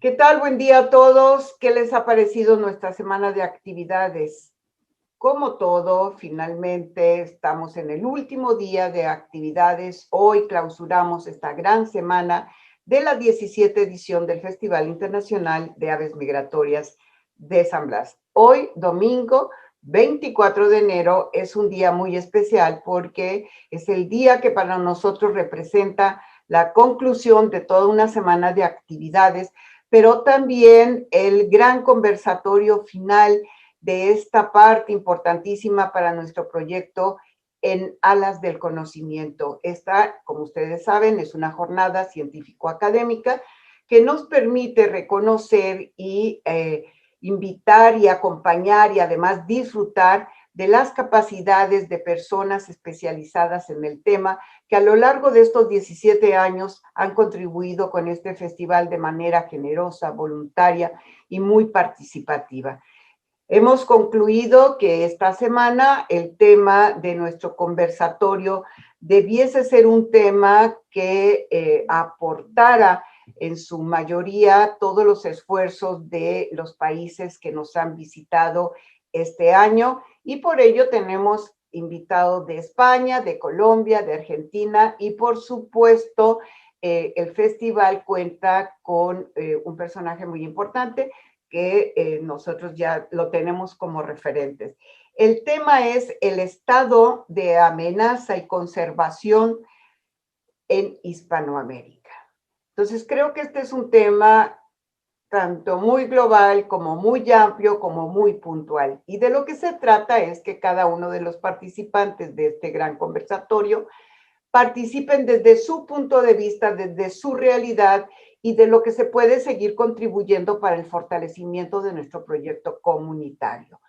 ¿Qué tal? Buen día a todos. ¿Qué les ha parecido nuestra semana de actividades? Como todo, finalmente estamos en el último día de actividades. Hoy clausuramos esta gran semana de la 17 edición del Festival Internacional de Aves Migratorias de San Blas. Hoy, domingo 24 de enero, es un día muy especial porque es el día que para nosotros representa la conclusión de toda una semana de actividades, pero también el gran conversatorio final de esta parte importantísima para nuestro proyecto en Alas del Conocimiento. Esta, como ustedes saben, es una jornada científico-académica que nos permite reconocer y invitar y acompañar y además disfrutar de las capacidades de personas especializadas en el tema que a lo largo de estos 17 años han contribuido con este festival de manera generosa, voluntaria y muy participativa. Hemos concluido que esta semana el tema de nuestro conversatorio debiese ser un tema que aportara en su mayoría todos los esfuerzos de los países que nos han visitado este año, y por ello tenemos invitados de España, de Colombia, de Argentina, y por supuesto el festival cuenta con un personaje muy importante que nosotros ya lo tenemos como referentes. El tema es el estado de amenaza y conservación en Hispanoamérica. Entonces, creo que este es un tema tanto muy global como muy amplio como muy puntual. Y de lo que se trata es que cada uno de los participantes de este gran conversatorio participen desde su punto de vista, desde su realidad y de lo que se puede seguir contribuyendo para el fortalecimiento de nuestro proyecto comunitario.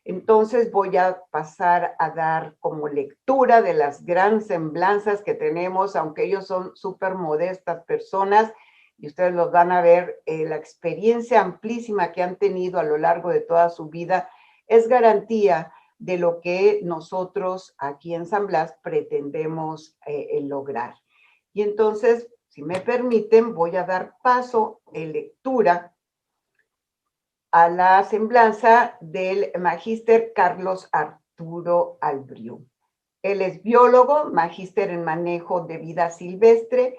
Entonces voy a pasar a dar como lectura de las grandes semblanzas que tenemos, aunque ellos son súper modestas personas y ustedes los van a ver, la experiencia amplísima que han tenido a lo largo de toda su vida es garantía de lo que nosotros aquí en San Blas pretendemos lograr. Y entonces, si me permiten, voy a dar paso en lectura a la semblanza del magíster Carlos Arturo Albriú. Él es biólogo, magíster en manejo de vida silvestre.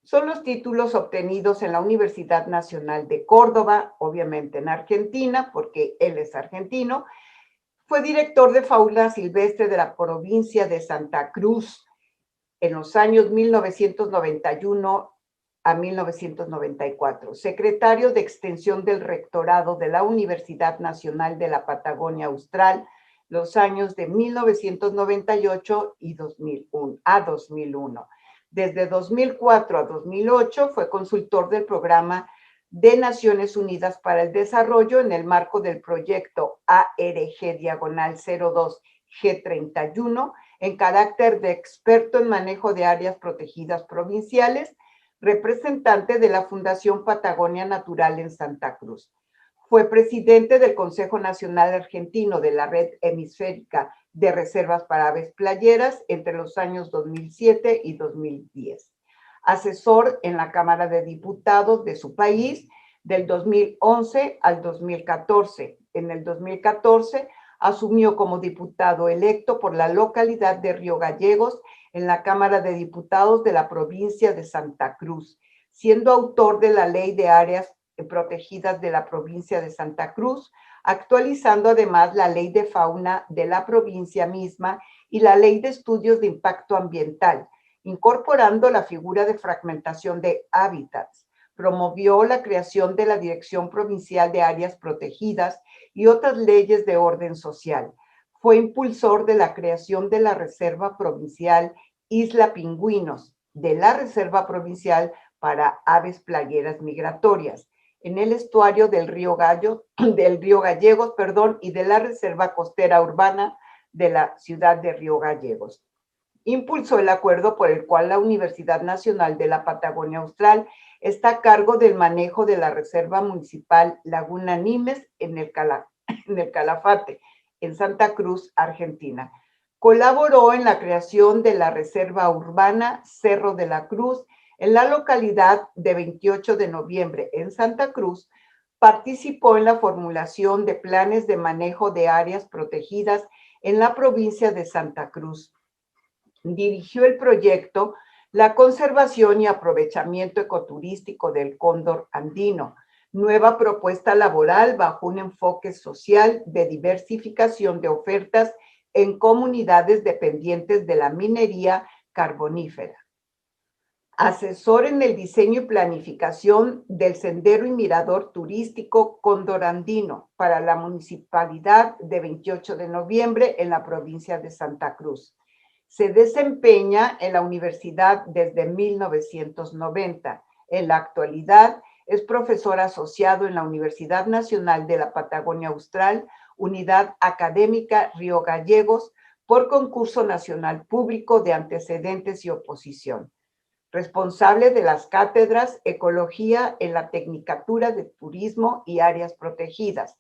Son los títulos obtenidos en la Universidad Nacional de Córdoba, obviamente en Argentina, porque él es argentino. Fue director de fauna silvestre de la provincia de Santa Cruz en los años 1991 a 1994, secretario de Extensión del Rectorado de la Universidad Nacional de la Patagonia Austral, los años de 1998 y 2001, a 2001. Desde 2004 a 2008 fue consultor del Programa de Naciones Unidas para el Desarrollo en el marco del proyecto ARG-02G31 en carácter de experto en manejo de áreas protegidas provinciales, representante de la Fundación Patagonia Natural en Santa Cruz. Fue presidente del Consejo Nacional Argentino de la Red Hemisférica de Reservas para Aves Playeras entre los años 2007 y 2010. Asesor en la Cámara de Diputados de su país del 2011 al 2014. En el 2014 asumió como diputado electo por la localidad de Río Gallegos en la Cámara de Diputados de la provincia de Santa Cruz, siendo autor de la Ley de Áreas Protegidas de la provincia de Santa Cruz, actualizando además la Ley de Fauna de la provincia misma y la Ley de Estudios de Impacto Ambiental, incorporando la figura de fragmentación de hábitats. Promovió la creación de la Dirección Provincial de Áreas Protegidas y otras leyes de orden social. Fue impulsor de la creación de la Reserva Provincial Isla Pingüinos, de la Reserva Provincial para Aves Playeras Migratorias, en el estuario del río Gallegos, y de la Reserva Costera Urbana de la ciudad de Río Gallegos. Impulsó el acuerdo por el cual la Universidad Nacional de la Patagonia Austral está a cargo del manejo de la Reserva Municipal Laguna Nimes en el Calafate, en Santa Cruz, Argentina. Colaboró en la creación de la Reserva Urbana Cerro de la Cruz En la localidad de 28 de noviembre, en Santa Cruz, participó en la formulación de planes de manejo de áreas protegidas en la provincia de Santa Cruz. Dirigió el proyecto La conservación y aprovechamiento ecoturístico del cóndor andino, nueva propuesta laboral bajo un enfoque social de diversificación de ofertas en comunidades dependientes de la minería carbonífera. Asesor en el diseño y planificación del sendero y mirador turístico Cóndor Andino para la Municipalidad de 28 de noviembre en la provincia de Santa Cruz. Se desempeña en la universidad desde 1990. En la actualidad es profesor asociado en la Universidad Nacional de la Patagonia Austral, Unidad Académica Río Gallegos, por concurso nacional público de antecedentes y oposición. Responsable de las cátedras Ecología en la Tecnicatura de Turismo y Áreas Protegidas,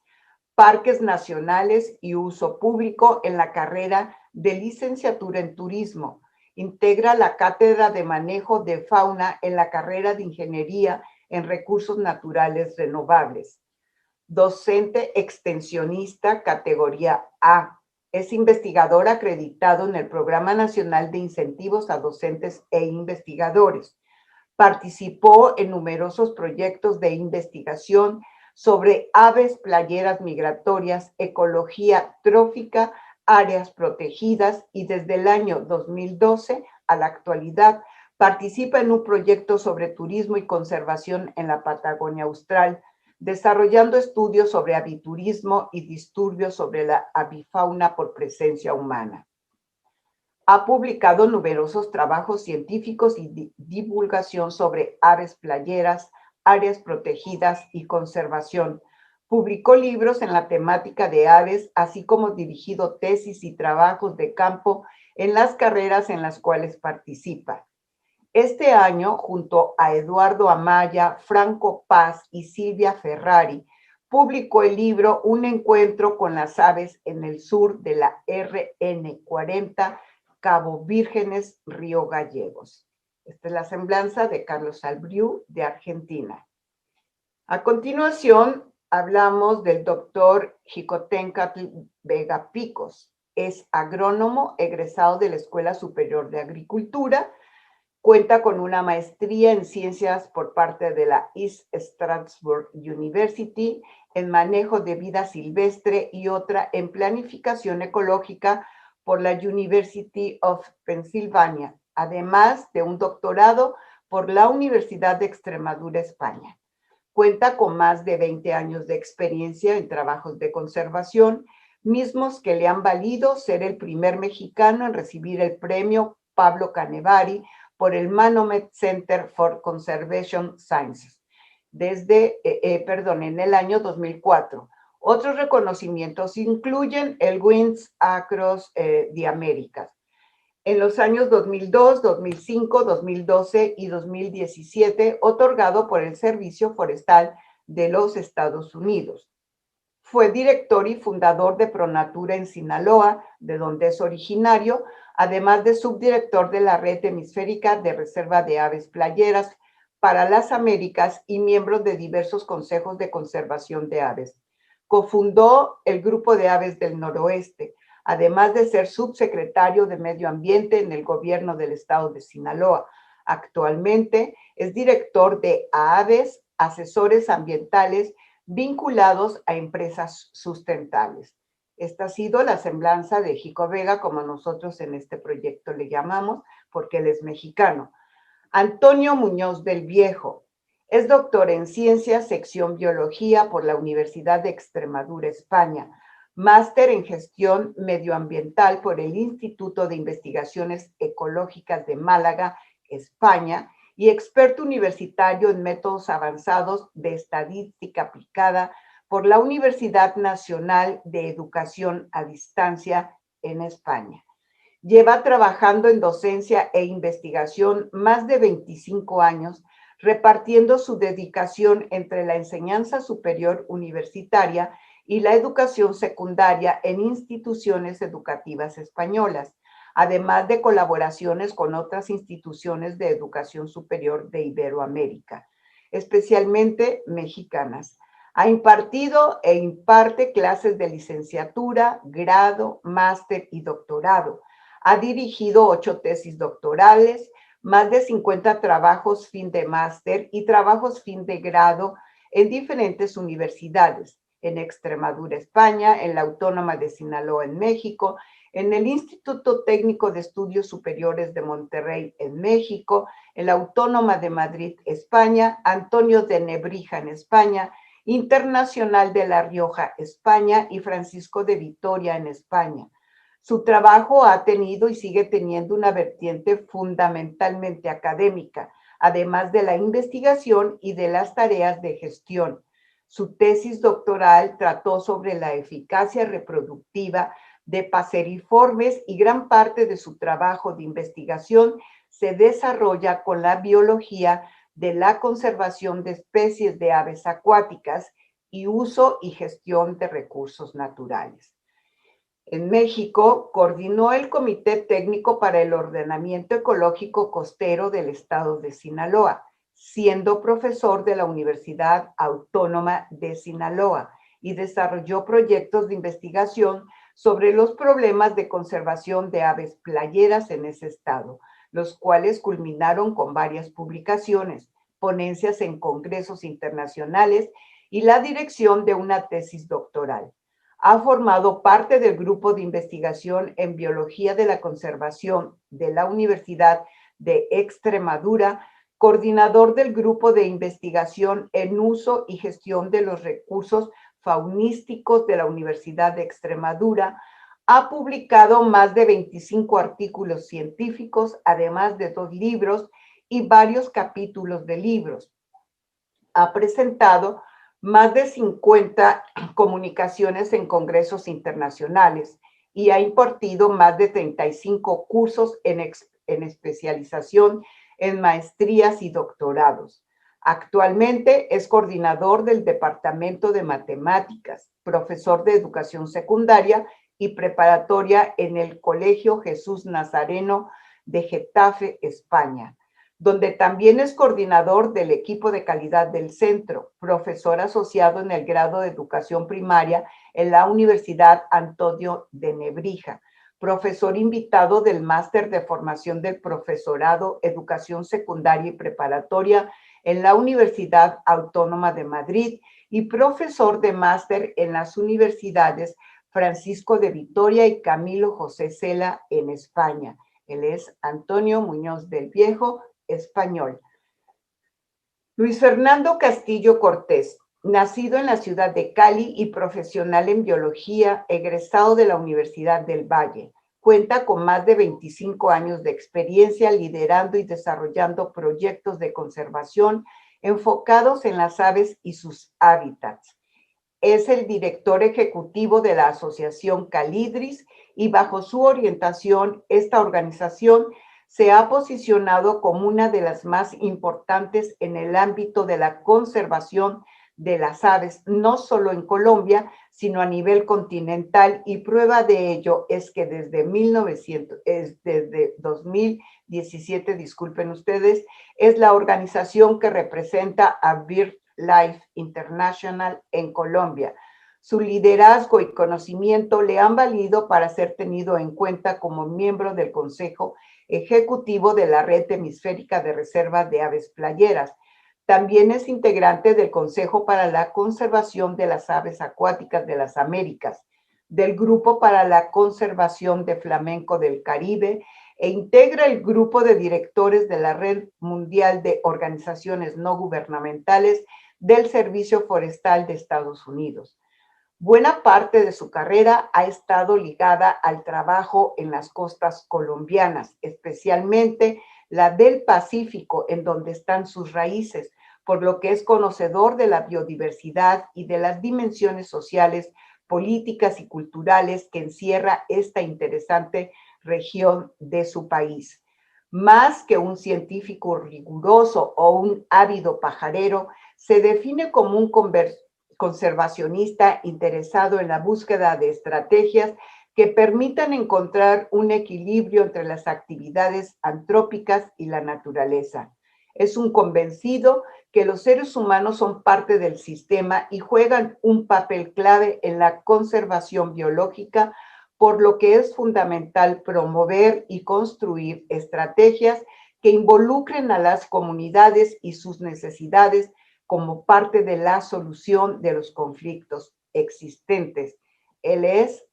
Parques Nacionales y Uso Público en la carrera de Licenciatura en Turismo. Integra la Cátedra de Manejo de Fauna en la carrera de Ingeniería en Recursos Naturales Renovables. Docente extensionista categoría A. Es investigador acreditado en el Programa Nacional de Incentivos a Docentes e Investigadores. Participó en numerosos proyectos de investigación sobre aves playeras migratorias, ecología trófica, áreas protegidas y desde el año 2012 a la actualidad participa en un proyecto sobre turismo y conservación en la Patagonia Austral, desarrollando estudios sobre aviturismo y disturbios sobre la avifauna por presencia humana. Ha publicado numerosos trabajos científicos y divulgación sobre aves playeras, áreas protegidas y conservación. Publicó libros en la temática de aves, así como dirigido tesis y trabajos de campo en las carreras en las cuales participa. Este año, junto a Eduardo Amaya, Franco Paz y Silvia Ferrari, publicó el libro Un encuentro con las aves en el sur de la RN40, Cabo Vírgenes, Río Gallegos. Esta es la semblanza de Carlos Albriú, de Argentina. A continuación, hablamos del doctor Jicotencatl Vega Picos. Es agrónomo egresado de la Escuela Superior de Agricultura. Cuenta con una maestría en ciencias por parte de la East Stroudsburg University en manejo de vida silvestre y otra en planificación ecológica por la University of Pennsylvania, además de un doctorado por la Universidad de Extremadura, España. Cuenta con más de 20 años de experiencia en trabajos de conservación, mismos que le han valido ser el primer mexicano en recibir el premio Pablo Canevari por el Manomet Center for Conservation Sciences en el año 2004. Otros reconocimientos incluyen el Winds Across the Americas en los años 2002, 2005, 2012 y 2017, otorgado por el Servicio Forestal de los Estados Unidos. Fue director y fundador de Pronatura en Sinaloa, de donde es originario, además de subdirector de la Red Hemisférica de Reserva de Aves Playeras para las Américas y miembro de diversos consejos de conservación de aves. Cofundó el Grupo de Aves del Noroeste, además de ser subsecretario de Medio Ambiente en el gobierno del estado de Sinaloa. Actualmente es director de AAVES, asesores ambientales vinculados a empresas sustentables. Esta ha sido la semblanza de Jico Vega, como nosotros en este proyecto le llamamos, porque él es mexicano. Antonio Muñoz del Viejo es doctor en Ciencias, sección Biología por la Universidad de Extremadura, España, máster en Gestión Medioambiental por el Instituto de Investigaciones Ecológicas de Málaga, España, y experto universitario en métodos avanzados de estadística aplicada por la Universidad Nacional de Educación a Distancia en España. Lleva trabajando en docencia e investigación más de 25 años, repartiendo su dedicación entre la enseñanza superior universitaria y la educación secundaria en instituciones educativas españolas. además de colaboraciones con otras instituciones de educación superior de Iberoamérica, especialmente mexicanas. Ha impartido e imparte clases de licenciatura, grado, máster y doctorado. Ha dirigido 8 tesis doctorales, más de 50 trabajos fin de máster y trabajos fin de grado en diferentes universidades, en Extremadura, España, en la Autónoma de Sinaloa, en México, en el Instituto Técnico de Estudios Superiores de Monterrey, en México, en la Autónoma de Madrid, España, Antonio de Nebrija, en España, Internacional de La Rioja, España, y Francisco de Vitoria, en España. Su trabajo ha tenido y sigue teniendo una vertiente fundamentalmente académica, además de la investigación y de las tareas de gestión. Su tesis doctoral trató sobre la eficacia reproductiva de paseriformes y gran parte de su trabajo de investigación se desarrolla con la biología de la conservación de especies de aves acuáticas y uso y gestión de recursos naturales. En México, coordinó el Comité Técnico para el Ordenamiento Ecológico Costero del Estado de Sinaloa, siendo profesor de la Universidad Autónoma de Sinaloa, y desarrolló proyectos de investigación sobre los problemas de conservación de aves playeras en ese estado, los cuales culminaron con varias publicaciones, ponencias en congresos internacionales y la dirección de una tesis doctoral. Ha formado parte del grupo de investigación en biología de la conservación de la Universidad de Extremadura, coordinador del grupo de investigación en uso y gestión de los recursos faunísticos de la Universidad de Extremadura. Ha publicado más de 25 artículos científicos, además de 2 libros y varios capítulos de libros. Ha presentado más de 50 comunicaciones en congresos internacionales y ha impartido más de 35 cursos en especialización en maestrías y doctorados. Actualmente es coordinador del Departamento de Matemáticas, profesor de educación secundaria y preparatoria en el Colegio Jesús Nazareno de Getafe, España, donde también es coordinador del equipo de calidad del centro, profesor asociado en el grado de educación primaria en la Universidad Antonio de Nebrija, profesor invitado del máster de formación del profesorado, educación secundaria y preparatoria en la Universidad Autónoma de Madrid y profesor de máster en las universidades Francisco de Vitoria y Camilo José Cela en España. Él es Antonio Muñoz del Viejo, español. Luis Fernando Castillo Cortés, nacido en la ciudad de Cali y profesional en biología, egresado de la Universidad del Valle. Cuenta con más de 25 años de experiencia liderando y desarrollando proyectos de conservación enfocados en las aves y sus hábitats. Es el director ejecutivo de la Asociación Calidris y bajo su orientación, esta organización se ha posicionado como una de las más importantes en el ámbito de la conservación de las aves, no solo en Colombia, sino a nivel continental, y prueba de ello es que desde 2017, disculpen ustedes, es la organización que representa a BirdLife International en Colombia. Su liderazgo y conocimiento le han valido para ser tenido en cuenta como miembro del Consejo Ejecutivo de la Red Hemisférica de Reservas de Aves Playeras. También es integrante del Consejo para la Conservación de las Aves Acuáticas de las Américas, del Grupo para la Conservación de Flamenco del Caribe e integra el grupo de directores de la Red Mundial de Organizaciones No Gubernamentales del Servicio Forestal de Estados Unidos. Buena parte de su carrera ha estado ligada al trabajo en las costas colombianas, especialmente la del Pacífico, en donde están sus raíces, por lo que es conocedor de la biodiversidad y de las dimensiones sociales, políticas y culturales que encierra esta interesante región de su país. Más que un científico riguroso o un ávido pajarero, se define como un conservacionista interesado en la búsqueda de estrategias que permitan encontrar un equilibrio entre las actividades antrópicas y la naturaleza. Es un convencido que los seres humanos son parte del sistema y juegan un papel clave en la conservación biológica, por lo que es fundamental promover y construir estrategias que involucren a las comunidades y sus necesidades como parte de la solución de los conflictos existentes. Él es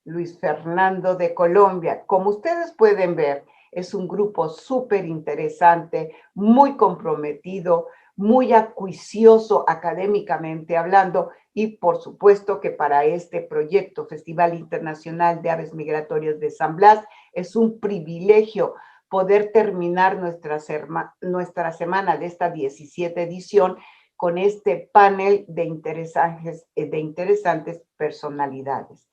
Luis Fernando de Colombia. Como ustedes pueden ver, es un grupo súper interesante, muy comprometido, muy acuicioso académicamente hablando, y por supuesto que para este proyecto Festival Internacional de Aves Migratorias de San Blas es un privilegio poder terminar nuestra semana de esta 17 edición con este panel de interesantes personalidades.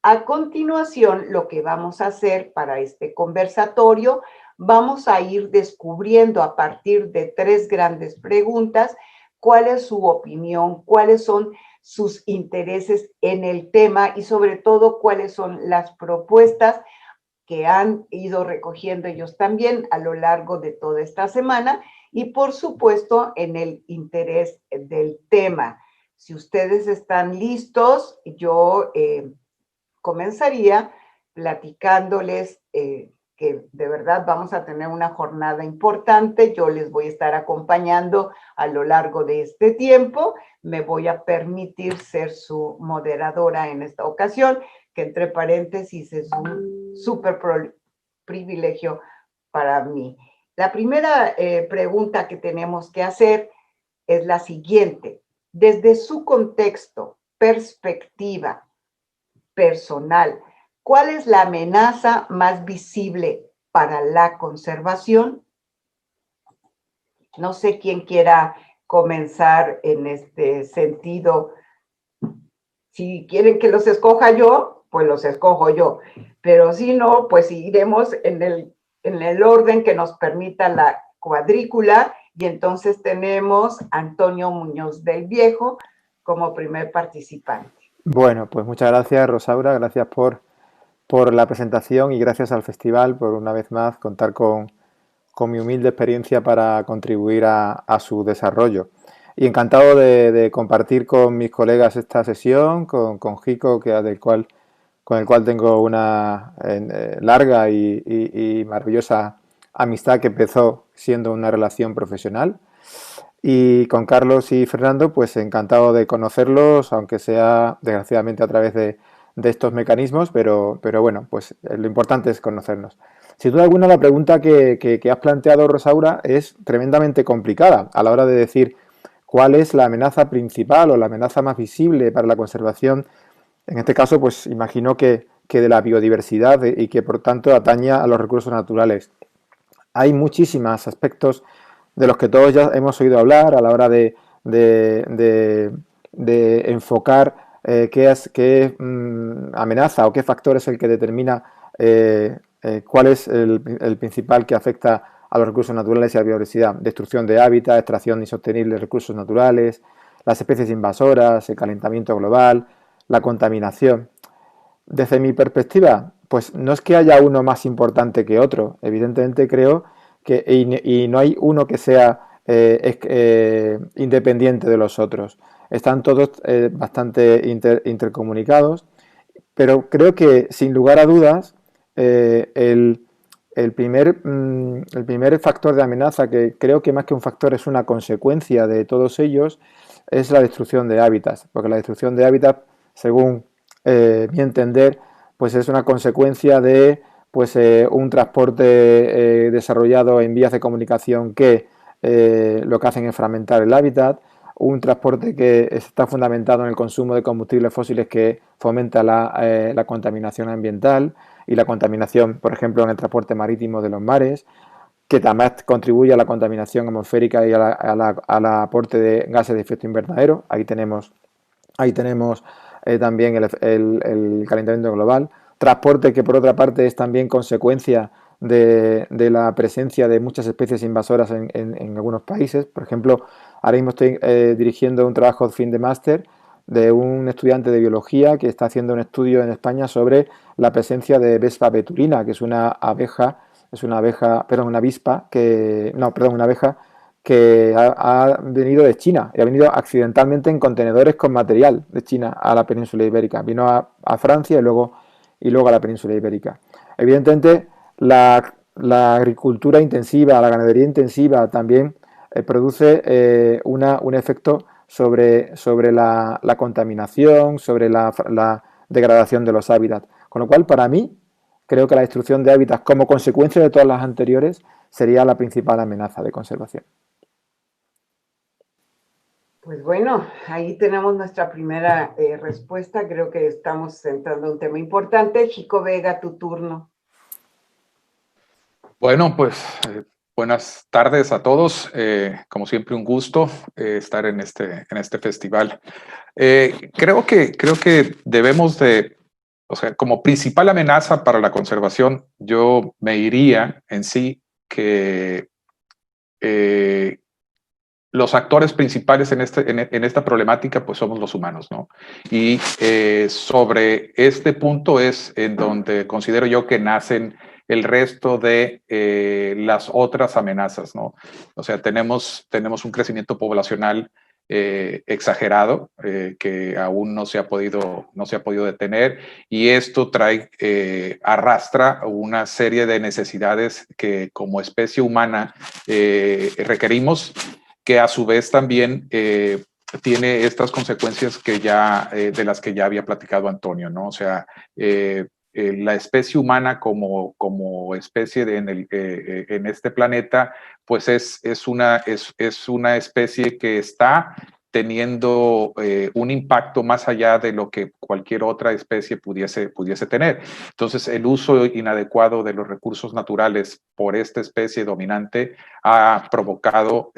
A continuación, lo que vamos a hacer para este conversatorio, vamos a ir descubriendo a partir de 3 grandes preguntas cuál es su opinión, cuáles son sus intereses en el tema y sobre todo cuáles son las propuestas que han ido recogiendo ellos también a lo largo de toda esta semana y por supuesto en el interés del tema. Si ustedes están listos, yo comenzaría platicándoles que de verdad vamos a tener una jornada importante. Yo les voy a estar acompañando a lo largo de este tiempo. Me voy a permitir ser su moderadora en esta ocasión, que entre paréntesis es un súper privilegio para mí. La primera pregunta que tenemos que hacer es la siguiente. Desde su contexto, perspectiva personal, ¿cuál es la amenaza más visible para la conservación? No sé quién quiera comenzar en este sentido. Si quieren que los escoja yo, pues los escojo yo. Pero si no, pues iremos en el orden que nos permita la cuadrícula. Y entonces tenemos a Antonio Muñoz del Viejo como primer participante. Bueno, pues muchas gracias, Rosaura, gracias por la presentación y gracias al festival por una vez más contar con mi humilde experiencia para contribuir a su desarrollo. Y encantado de compartir con mis colegas esta sesión, con Jico, con el cual tengo una larga y maravillosa amistad que empezó siendo una relación profesional. Y con Carlos y Fernando, pues encantado de conocerlos, aunque sea desgraciadamente a través de estos mecanismos, pero bueno, pues lo importante es conocernos. Sin duda alguna, la pregunta que has planteado, Rosaura, es tremendamente complicada a la hora de decir cuál es la amenaza principal o la amenaza más visible para la conservación. En este caso, pues imagino que de la biodiversidad y que por tanto atañe a los recursos naturales. Hay muchísimos aspectos de los que todos ya hemos oído hablar a la hora de enfocar qué amenaza o qué factor es el que determina cuál es el principal que afecta a los recursos naturales y a la biodiversidad. Destrucción de hábitat, extracción insostenible de recursos naturales, las especies invasoras, el calentamiento global, la contaminación. Desde mi perspectiva, pues no es que haya uno más importante que otro. Evidentemente creo que y no hay uno que sea independiente de los otros. Están todos bastante intercomunicados, pero creo que sin lugar a dudas el primer factor de amenaza, que creo que más que un factor es una consecuencia de todos ellos, es la destrucción de hábitats, porque la destrucción de hábitats, según mi entender, pues es una consecuencia de pues un transporte desarrollado en vías de comunicación que lo que hacen es fragmentar el hábitat, un transporte que está fundamentado en el consumo de combustibles fósiles que fomenta la contaminación ambiental y la contaminación, por ejemplo, en el transporte marítimo de los mares, que también contribuye a la contaminación atmosférica y al aporte de gases de efecto invernadero. Ahí tenemos también el calentamiento global. Transporte que por otra parte es también consecuencia de la presencia de muchas especies invasoras en algunos países. Por ejemplo, ahora mismo estoy dirigiendo un trabajo de fin de máster de un estudiante de biología que está haciendo un estudio en España sobre la presencia de Vespa betulina, que es una avispa que, no, perdón, una abeja que ha venido de China y ha venido accidentalmente en contenedores con material de China a la península ibérica. Vino a Francia y luego a la península ibérica. Evidentemente, la agricultura intensiva, la ganadería intensiva también produce un efecto sobre la contaminación, sobre la degradación de los hábitats. Con lo cual, para mí, creo que la destrucción de hábitats como consecuencia de todas las anteriores sería la principal amenaza de conservación. Pues bueno, ahí tenemos nuestra primera respuesta. Creo que estamos entrando en un tema importante. Jico Vega, tu turno. Bueno, pues buenas tardes a todos. Como siempre, un gusto estar en este festival. Creo que debemos de, o sea, como principal amenaza para la conservación, yo me iría en sí que los actores principales en esta problemática, pues somos los humanos, ¿no? Y sobre este punto es en donde considero yo que nacen el resto de las otras amenazas, ¿no? O sea, tenemos un crecimiento poblacional exagerado que aún no se ha podido detener, y esto arrastra una serie de necesidades que como especie humana requerimos, que a su vez también tiene estas consecuencias que de las que ya había platicado Antonio, ¿no? O sea, la especie humana como especie en este planeta, pues es una especie que está teniendo un impacto más allá de lo que cualquier otra especie pudiese tener. Entonces, el uso inadecuado de los recursos naturales por esta especie dominante ha provocado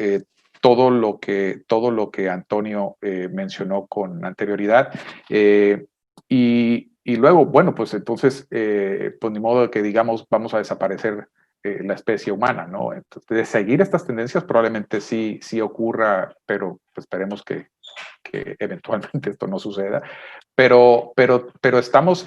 todo lo que Antonio mencionó con anterioridad. Y luego, bueno, pues entonces, pues ni modo de que digamos vamos a desaparecer la especie humana, ¿no? Entonces, de seguir estas tendencias probablemente sí ocurra, pero pues, esperemos que eventualmente esto no suceda. Pero estamos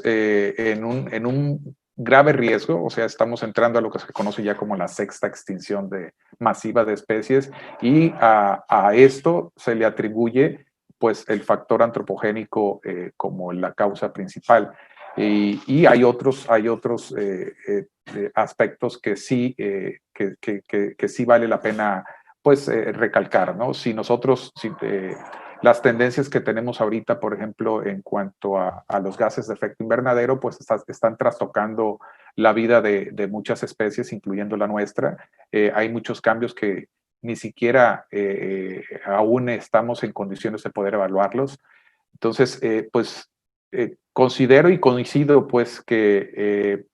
en un grave riesgo, o sea, estamos entrando a lo que se conoce ya como la sexta extinción masiva de especies, y a esto se le atribuye pues el factor antropogénico como la causa principal. Y hay otros aspectos que sí, que sí vale la pena pues recalcar, ¿no? Si las tendencias que tenemos ahorita, por ejemplo, en cuanto a los gases de efecto invernadero, pues están trastocando la vida de muchas especies, incluyendo la nuestra. Hay muchos cambios que ni siquiera aún estamos en condiciones de poder evaluarlos. Entonces, considero y coincido pues que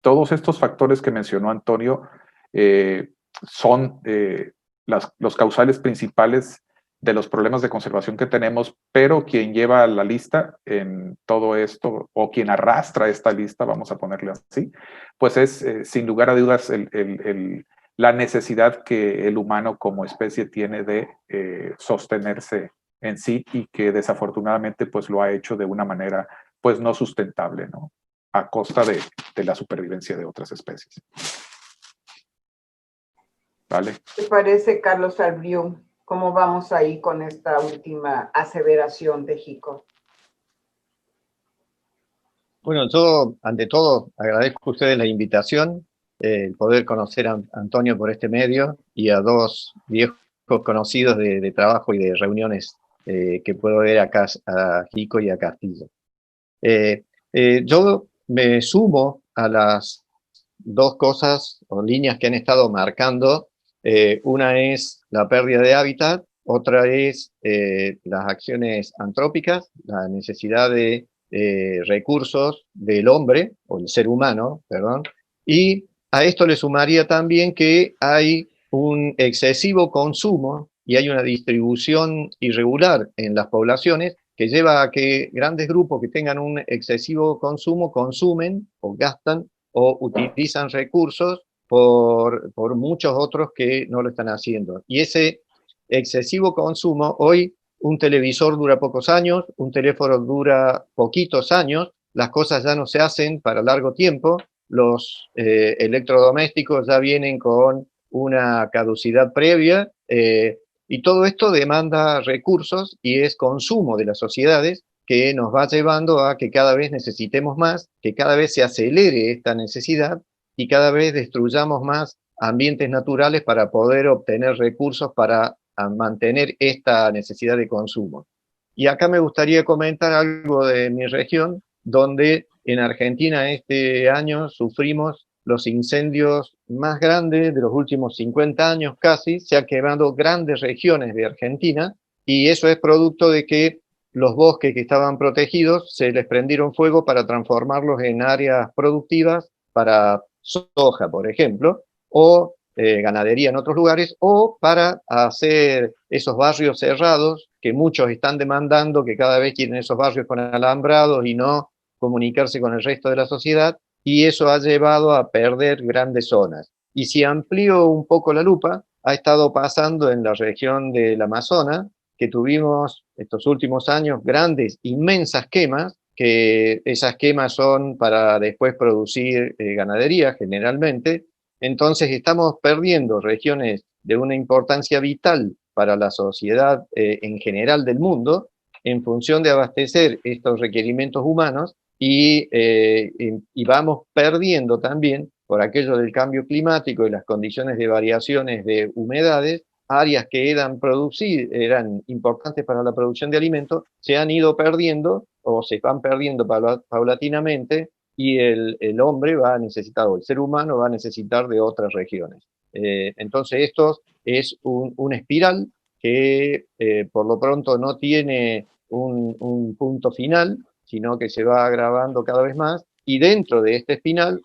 todos estos factores que mencionó Antonio son los causales principales de los problemas de conservación que tenemos, pero quien lleva la lista en todo esto, o quien arrastra esta lista, vamos a ponerle así, pues es sin lugar a dudas la necesidad que el humano como especie tiene de sostenerse en sí, y que desafortunadamente pues lo ha hecho de una manera pues no sustentable, ¿no? A costa de la supervivencia de otras especies. ¿Vale? ¿Te parece, Carlos Albión? ¿Cómo vamos ahí con esta última aseveración de Jico? Bueno, yo ante todo agradezco a ustedes la invitación, el poder conocer a Antonio por este medio, y a dos viejos conocidos de trabajo y de reuniones que puedo ver acá, a Jico y a Castillo. Yo me sumo a las dos cosas o líneas que han estado marcando. Una es la pérdida de hábitat, otra es las acciones antrópicas, la necesidad de recursos del hombre, o el ser humano, perdón, y a esto le sumaría también que hay un excesivo consumo y hay una distribución irregular en las poblaciones que lleva a que grandes grupos que tengan un excesivo consumo consumen o gastan o utilizan recursos por muchos otros que no lo están haciendo. Y ese excesivo consumo hoy un televisor dura pocos años, un teléfono dura poquitos años, las cosas ya no se hacen para largo tiempo, los electrodomésticos ya vienen con una caducidad previa, y todo esto demanda recursos y es consumo de las sociedades que nos va llevando a que cada vez necesitemos más, que cada vez se acelere esta necesidad y cada vez destruyamos más ambientes naturales para poder obtener recursos para mantener esta necesidad de consumo. Y acá me gustaría comentar algo de mi región, donde en Argentina este año sufrimos los incendios más grandes de los últimos 50 años casi. Se han quemado grandes regiones de Argentina y eso es producto de que los bosques que estaban protegidos se les prendieron fuego para transformarlos en áreas productivas para soja, por ejemplo, o ganadería en otros lugares, o para hacer esos barrios cerrados que muchos están demandando, que cada vez quieren esos barrios con alambrados y no comunicarse con el resto de la sociedad, y eso ha llevado a perder grandes zonas. Y si amplío un poco la lupa, ha estado pasando en la región del Amazonas, que tuvimos estos últimos años grandes, inmensas quemas, que esas quemas son para después producir ganadería generalmente. Entonces estamos perdiendo regiones de una importancia vital para la sociedad en general del mundo en función de abastecer estos requerimientos humanos y vamos perdiendo también, por aquello del cambio climático y las condiciones de variaciones de humedades, áreas que eran importantes para la producción de alimentos, se han ido perdiendo o se van perdiendo paulatinamente, y el hombre va a necesitar, o el ser humano va a necesitar de otras regiones. Entonces esto es una espiral que por lo pronto no tiene un punto final, sino que se va agravando cada vez más, y dentro de esta espiral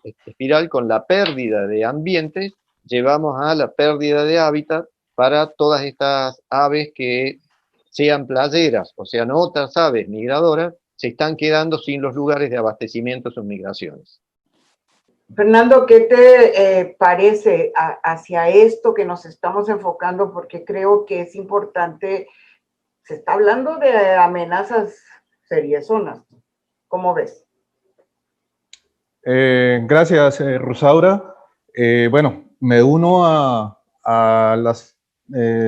con la pérdida de ambientes, llevamos a la pérdida de hábitat para todas estas aves que sean playeras o sean otras aves migradoras, se están quedando sin los lugares de abastecimiento en sus migraciones. Fernando, ¿qué te parece hacia esto que nos estamos enfocando? Porque creo que es importante, se está hablando de amenazas seriezonas. ¿Cómo ves? Gracias, Rosaura. Bueno, me uno a los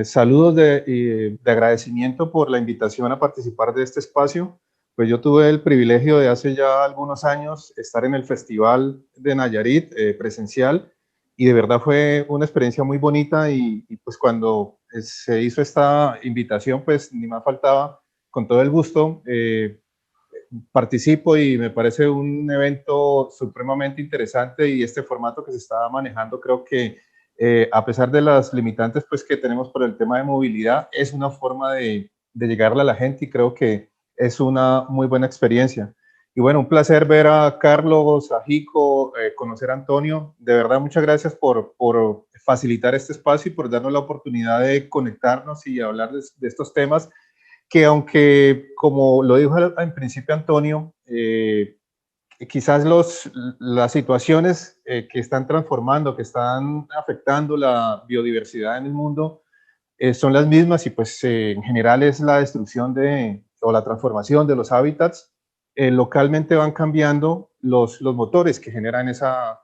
saludos de agradecimiento por la invitación a participar de este espacio. Pues yo tuve el privilegio de hace ya algunos años estar en el Festival de Nayarit presencial, y de verdad fue una experiencia muy bonita, y pues cuando se hizo esta invitación, pues ni más faltaba, con todo el gusto, participo, y me parece un evento supremamente interesante, y este formato que se está manejando creo que a pesar de las limitantes pues que tenemos por el tema de movilidad, es una forma de llegarle a la gente, y creo que es una muy buena experiencia. Y bueno, un placer ver a Carlos, a Jico, conocer a Antonio. De verdad, muchas gracias por facilitar este espacio y por darnos la oportunidad de conectarnos y hablar de estos temas que, aunque, como lo dijo en principio Antonio, quizás las situaciones que están transformando, que están afectando la biodiversidad en el mundo, son las mismas, y pues en general es la destrucción o la transformación de los hábitats. Localmente van cambiando los motores que generan esa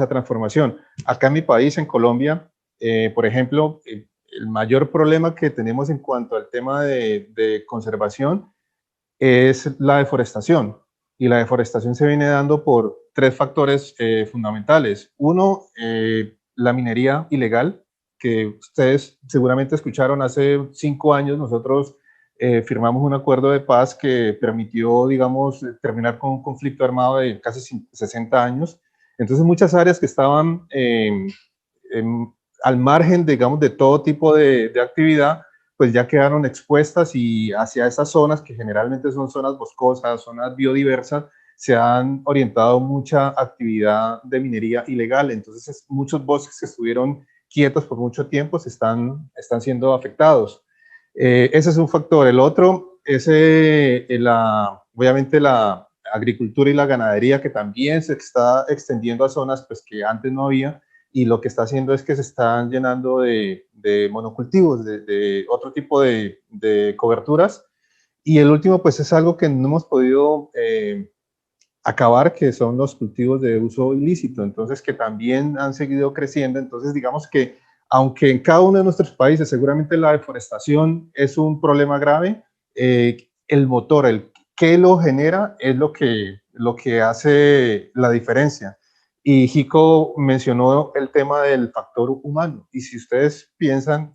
transformación. Acá en mi país, en Colombia, por ejemplo, el mayor problema que tenemos en cuanto al tema de conservación es la deforestación, y la deforestación se viene dando por tres factores fundamentales. Uno, la minería ilegal, que ustedes seguramente escucharon. Hace 5 años nosotros firmamos un acuerdo de paz que permitió, digamos, terminar con un conflicto armado de casi 60 años. Entonces muchas áreas que estaban al margen, digamos, de todo tipo de actividad, pues ya quedaron expuestas, y hacia esas zonas, que generalmente son zonas boscosas, zonas biodiversas, se han orientado mucha actividad de minería ilegal. Entonces muchos bosques que estuvieron quietos por mucho tiempo están siendo afectados. Ese es un factor. El otro es obviamente la agricultura y la ganadería, que también se está extendiendo a zonas pues, que antes no había, y lo que está haciendo es que se están llenando de monocultivos, de otro tipo de coberturas. Y el último, pues es algo que no hemos podido acabar, que son los cultivos de uso ilícito, entonces que también han seguido creciendo. Entonces digamos que aunque en cada uno de nuestros países seguramente la deforestación es un problema grave, el motor, el que lo genera es lo que hace la diferencia. Y Jico mencionó el tema del factor humano, y si ustedes piensan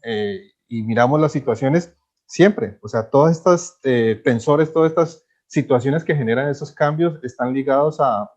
y miramos las situaciones, siempre, o sea, todas estas tensores, todas estas situaciones que generan esos cambios están ligados a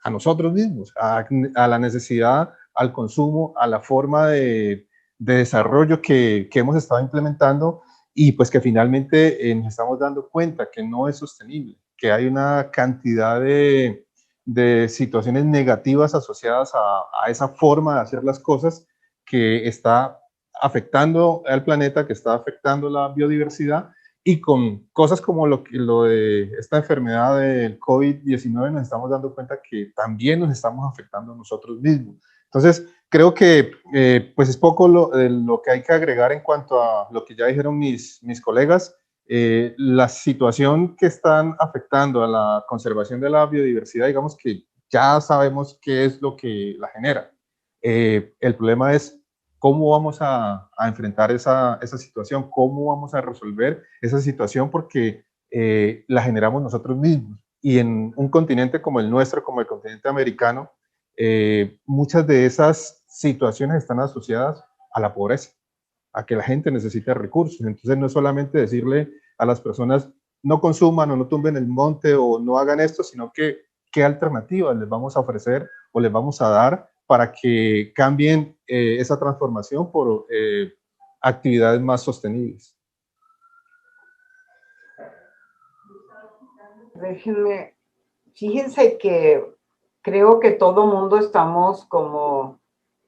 nosotros mismos, a la necesidad, al consumo, a la forma de desarrollo que hemos estado implementando, y pues que finalmente nos estamos dando cuenta que no es sostenible, que hay una cantidad de situaciones negativas asociadas a esa forma de hacer las cosas que está afectando al planeta, que está afectando la biodiversidad, y con cosas como lo de esta enfermedad del COVID-19 nos estamos dando cuenta que también nos estamos afectando a nosotros mismos. Entonces, creo que pues es poco lo que hay que agregar en cuanto a lo que ya dijeron mis colegas. La situación que están afectando a la conservación de la biodiversidad, digamos que ya sabemos qué es lo que la genera. El problema es cómo vamos a enfrentar esa situación, cómo vamos a resolver esa situación, porque la generamos nosotros mismos. Y en un continente como el nuestro, como el continente americano, muchas de esas situaciones están asociadas a la pobreza, a que la gente necesita recursos. Entonces no es solamente decirle a las personas no consuman o no tumben el monte o no hagan esto, sino que qué alternativas les vamos a ofrecer o les vamos a dar para que cambien esa transformación por actividades más sostenibles. Déjenme, fíjense que creo que todo mundo estamos como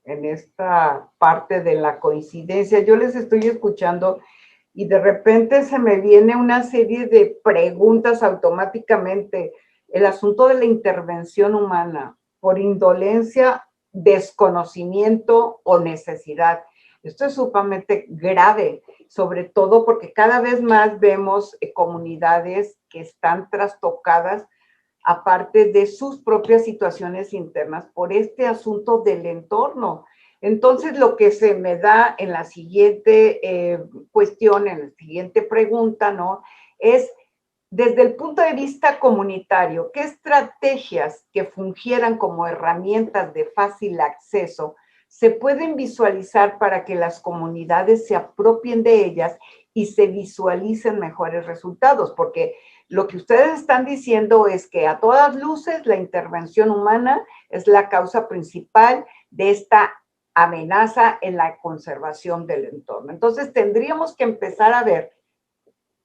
en esta parte de la coincidencia. Yo les estoy escuchando y de repente se me viene una serie de preguntas automáticamente. El asunto de la intervención humana por indolencia, desconocimiento o necesidad. Esto es sumamente grave, sobre todo porque cada vez más vemos comunidades que están trastocadas, aparte de sus propias situaciones internas, por este asunto del entorno. Entonces, lo que se me da en la siguiente cuestión, en la siguiente pregunta, ¿no? Es, desde el punto de vista comunitario, ¿qué estrategias que fungieran como herramientas de fácil acceso se pueden visualizar para que las comunidades se apropien de ellas y se visualicen mejores resultados? Porque lo que ustedes están diciendo es que a todas luces la intervención humana es la causa principal de esta amenaza en la conservación del entorno. Entonces tendríamos que empezar a ver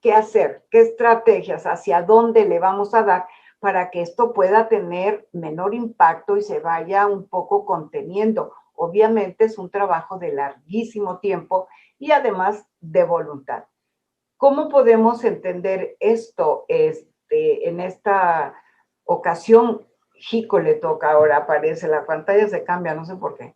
qué hacer, qué estrategias, hacia dónde le vamos a dar para que esto pueda tener menor impacto y se vaya un poco conteniendo. Obviamente es un trabajo de larguísimo tiempo y además de voluntad. ¿Cómo podemos entender esto en esta ocasión? Jico le toca ahora, aparece, la pantalla se cambia, no sé por qué.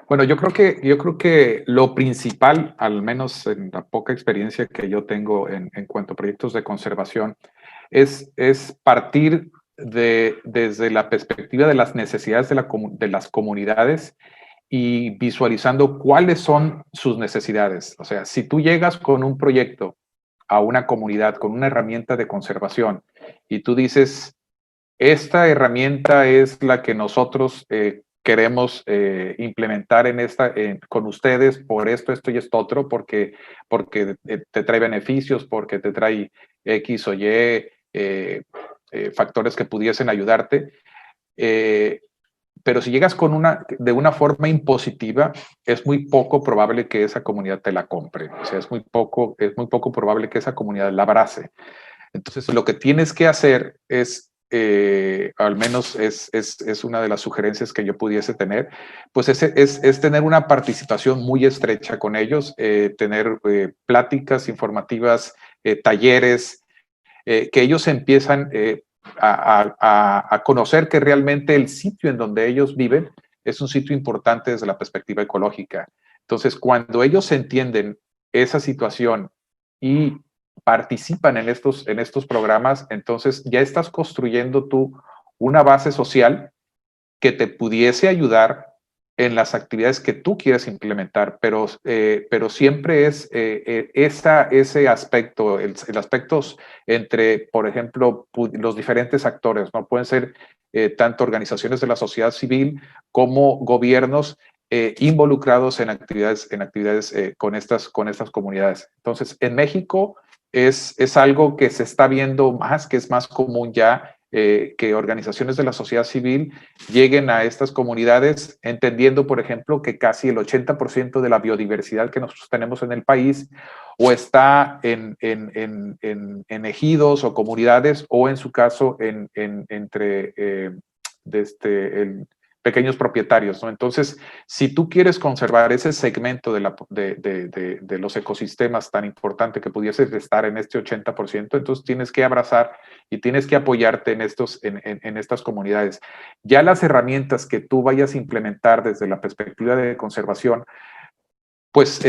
Bueno, yo creo que lo principal, al menos en la poca experiencia que yo tengo en cuanto a proyectos de conservación, es partir desde la perspectiva de las necesidades de las comunidades y visualizando cuáles son sus necesidades. O sea, si tú llegas con un proyecto a una comunidad, con una herramienta de conservación, y tú dices, esta herramienta es la que nosotros queremos implementar con ustedes por esto y esto otro, porque te trae beneficios, porque te trae X o Y factores que pudiesen ayudarte. Pero si llegas de una forma impositiva, es muy poco probable que esa comunidad te la compre. O sea, es muy poco probable que esa comunidad la abrace. Entonces, lo que tienes que hacer es, al menos es una de las sugerencias que yo pudiese tener, pues es tener una participación muy estrecha con ellos, tener pláticas informativas, talleres, que ellos empiezan a conocer que realmente el sitio en donde ellos viven es un sitio importante desde la perspectiva ecológica. Entonces, cuando ellos entienden esa situación y participan en estos programas, entonces ya estás construyendo tú una base social que te pudiese ayudar en las actividades que tú quieres implementar, pero siempre es ese aspecto, el aspecto entre, por ejemplo, los diferentes actores, ¿no? Pueden ser tanto organizaciones de la sociedad civil como gobiernos involucrados en actividades con estas comunidades. Entonces, en México es algo que se está viendo más, que es más común ya, que organizaciones de la sociedad civil lleguen a estas comunidades, entendiendo, por ejemplo, que casi el 80% de la biodiversidad que nosotros tenemos en el país o está en ejidos o comunidades, o en su caso entre pequeños propietarios, ¿no? Entonces, si tú quieres conservar ese segmento de los ecosistemas tan importante que pudiese estar en este 80%, entonces tienes que abrazar y tienes que apoyarte en estas comunidades. Ya las herramientas que tú vayas a implementar desde la perspectiva de conservación, pues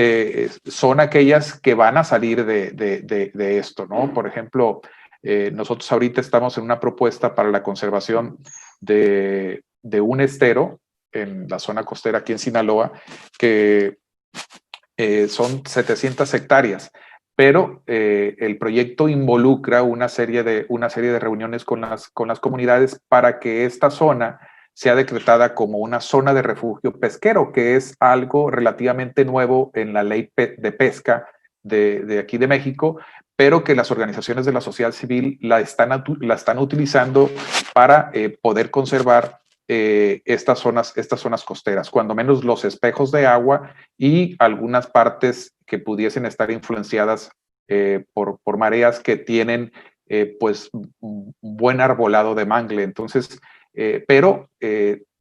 son aquellas que van a salir de esto, ¿no? Por ejemplo, nosotros ahorita estamos en una propuesta para la conservación de un estero en la zona costera aquí en Sinaloa, que son 700 hectáreas, pero el proyecto involucra una serie de reuniones con las comunidades para que esta zona sea decretada como una zona de refugio pesquero, que es algo relativamente nuevo en la ley de pesca de aquí de México, pero que las organizaciones de la sociedad civil la están utilizando para poder conservar estas zonas costeras, cuando menos los espejos de agua y algunas partes que pudiesen estar influenciadas por mareas que tienen pues un buen arbolado de mangle. Entonces, pero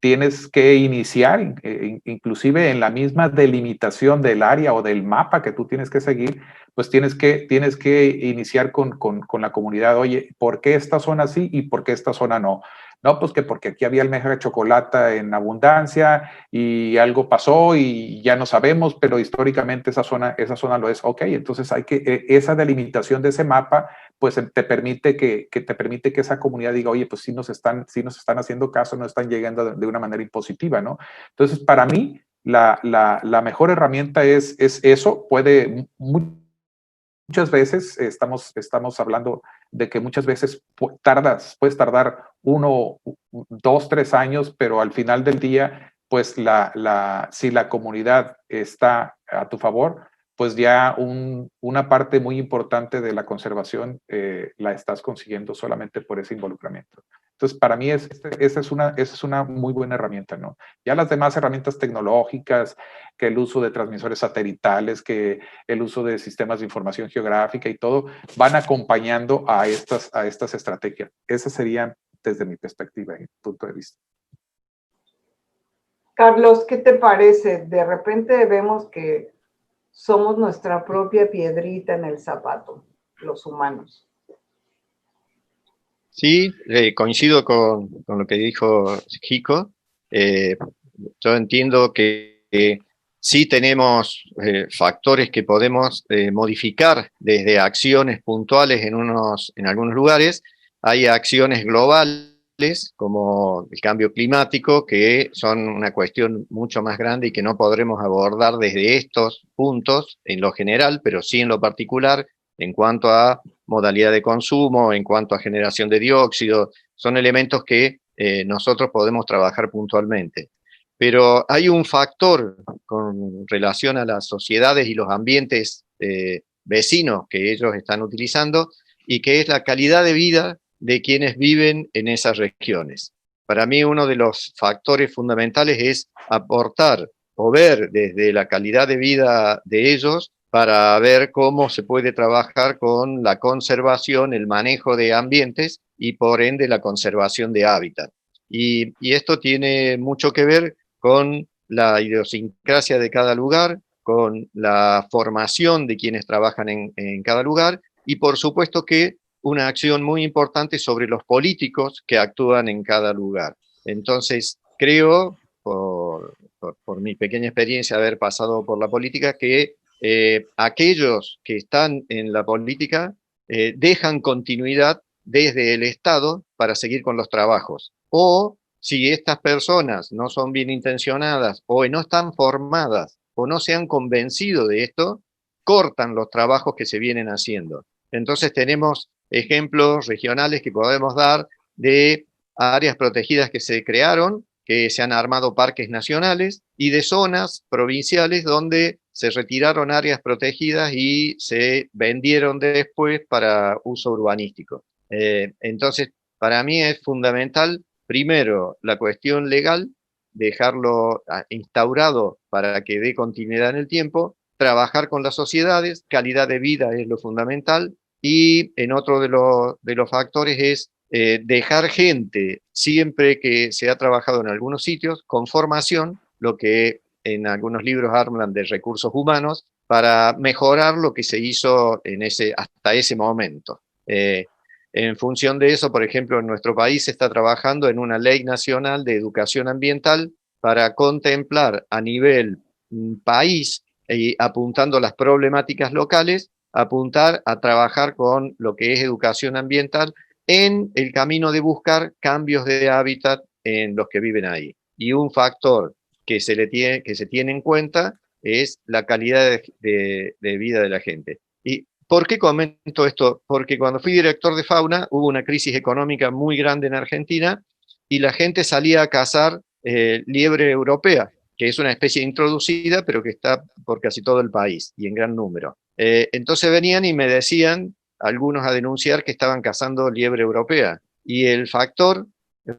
tienes que iniciar, inclusive en la misma delimitación del área o del mapa que tú tienes que seguir, pues tienes que iniciar con la comunidad. Oye, ¿por qué esta zona sí y por qué esta zona no? No, pues que porque aquí había almeja de chocolate en abundancia y algo pasó y ya no sabemos, pero históricamente esa zona lo es. Ok, entonces esa delimitación de ese mapa, pues te permite que esa comunidad diga, oye, pues sí nos están haciendo caso, no están llegando de una manera impositiva, ¿no? Entonces, para mí, la mejor herramienta es eso. Muchas veces estamos hablando de que muchas veces puedes tardar 1, 2, 3 años, pero al final del día, pues si la comunidad está a tu favor, pues ya una parte muy importante de la conservación la estás consiguiendo solamente por ese involucramiento. Entonces, para mí esa es una muy buena herramienta, ¿no? Ya las demás herramientas tecnológicas, que el uso de transmisores satelitales, que el uso de sistemas de información geográfica y todo, van acompañando a estas estrategias. Esas serían, desde mi perspectiva y punto de vista. Carlos, ¿qué te parece? De repente vemos que somos nuestra propia piedrita en el zapato, los humanos. Sí, coincido con lo que dijo Jico. Yo entiendo que sí tenemos factores que podemos modificar desde acciones puntuales en algunos lugares. Hay acciones globales como el cambio climático, que son una cuestión mucho más grande y que no podremos abordar desde estos puntos en lo general, pero sí en lo particular, en cuanto a modalidad de consumo, en cuanto a generación de dióxido. Son elementos que nosotros podemos trabajar puntualmente. Pero hay un factor con relación a las sociedades y los ambientes vecinos que ellos están utilizando, y que es la calidad de vida de quienes viven en esas regiones. Para mí, uno de los factores fundamentales es aportar o ver desde la calidad de vida de ellos, para ver cómo se puede trabajar con la conservación, el manejo de ambientes y por ende la conservación de hábitat. Y esto tiene mucho que ver con la idiosincrasia de cada lugar, con la formación de quienes trabajan en cada lugar, y por supuesto que una acción muy importante sobre los políticos que actúan en cada lugar. Entonces, creo, por mi pequeña experiencia de haber pasado por la política, que aquellos que están en la política dejan continuidad desde el Estado para seguir con los trabajos. O si estas personas no son bien intencionadas o no están formadas o no se han convencido de esto, cortan los trabajos que se vienen haciendo. Entonces tenemos ejemplos regionales que podemos dar de áreas protegidas que se crearon, que se han armado parques nacionales, y de zonas provinciales donde se retiraron áreas protegidas y se vendieron después para uso urbanístico. Entonces, para mí es fundamental, primero, la cuestión legal, dejarlo instaurado para que dé continuidad en el tiempo, trabajar con las sociedades, calidad de vida es lo fundamental, y en otro de los factores es dejar gente, siempre que se ha trabajado en algunos sitios, con formación, lo que en algunos libros hablan de recursos humanos, para mejorar lo que se hizo hasta ese momento. En función de eso, por ejemplo, en nuestro país se está trabajando en una ley nacional de educación ambiental para contemplar a nivel país, apuntando las problemáticas locales, apuntar a trabajar con lo que es educación ambiental en el camino de buscar cambios de hábitat en los que viven ahí. Y un factor que se tiene en cuenta es la calidad de vida de la gente. ¿Y por qué comento esto? Porque cuando fui director de fauna hubo una crisis económica muy grande en Argentina y la gente salía a cazar liebre europea, que es una especie introducida, pero que está por casi todo el país y en gran número. Entonces venían y me decían algunos a denunciar que estaban cazando liebre europea. Y el factor,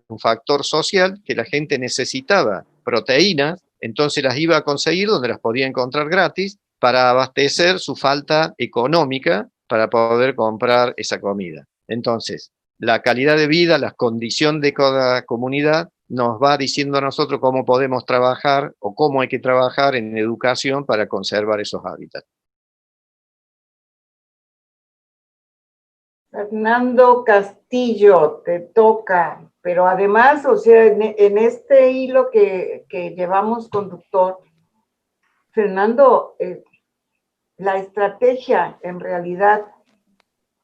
un factor social, que la gente necesitaba proteínas, entonces las iba a conseguir donde las podía encontrar gratis para abastecer su falta económica para poder comprar esa comida. Entonces, la calidad de vida, la condición de cada comunidad nos va diciendo a nosotros cómo podemos trabajar o cómo hay que trabajar en educación para conservar esos hábitats. Fernando Castillo, te toca, pero además, o sea, en este hilo que llevamos conductor, Fernando, la estrategia en realidad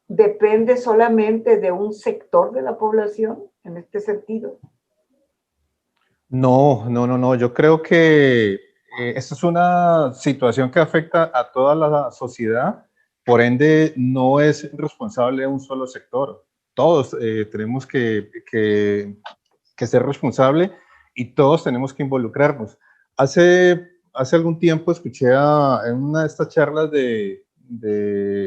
depende solamente de un sector de la población en este sentido. No. Yo creo que esta es una situación que afecta a toda la sociedad. Por ende, no es responsable de un solo sector. Todos tenemos que ser responsables y todos tenemos que involucrarnos. Hace algún tiempo escuché en una de estas charlas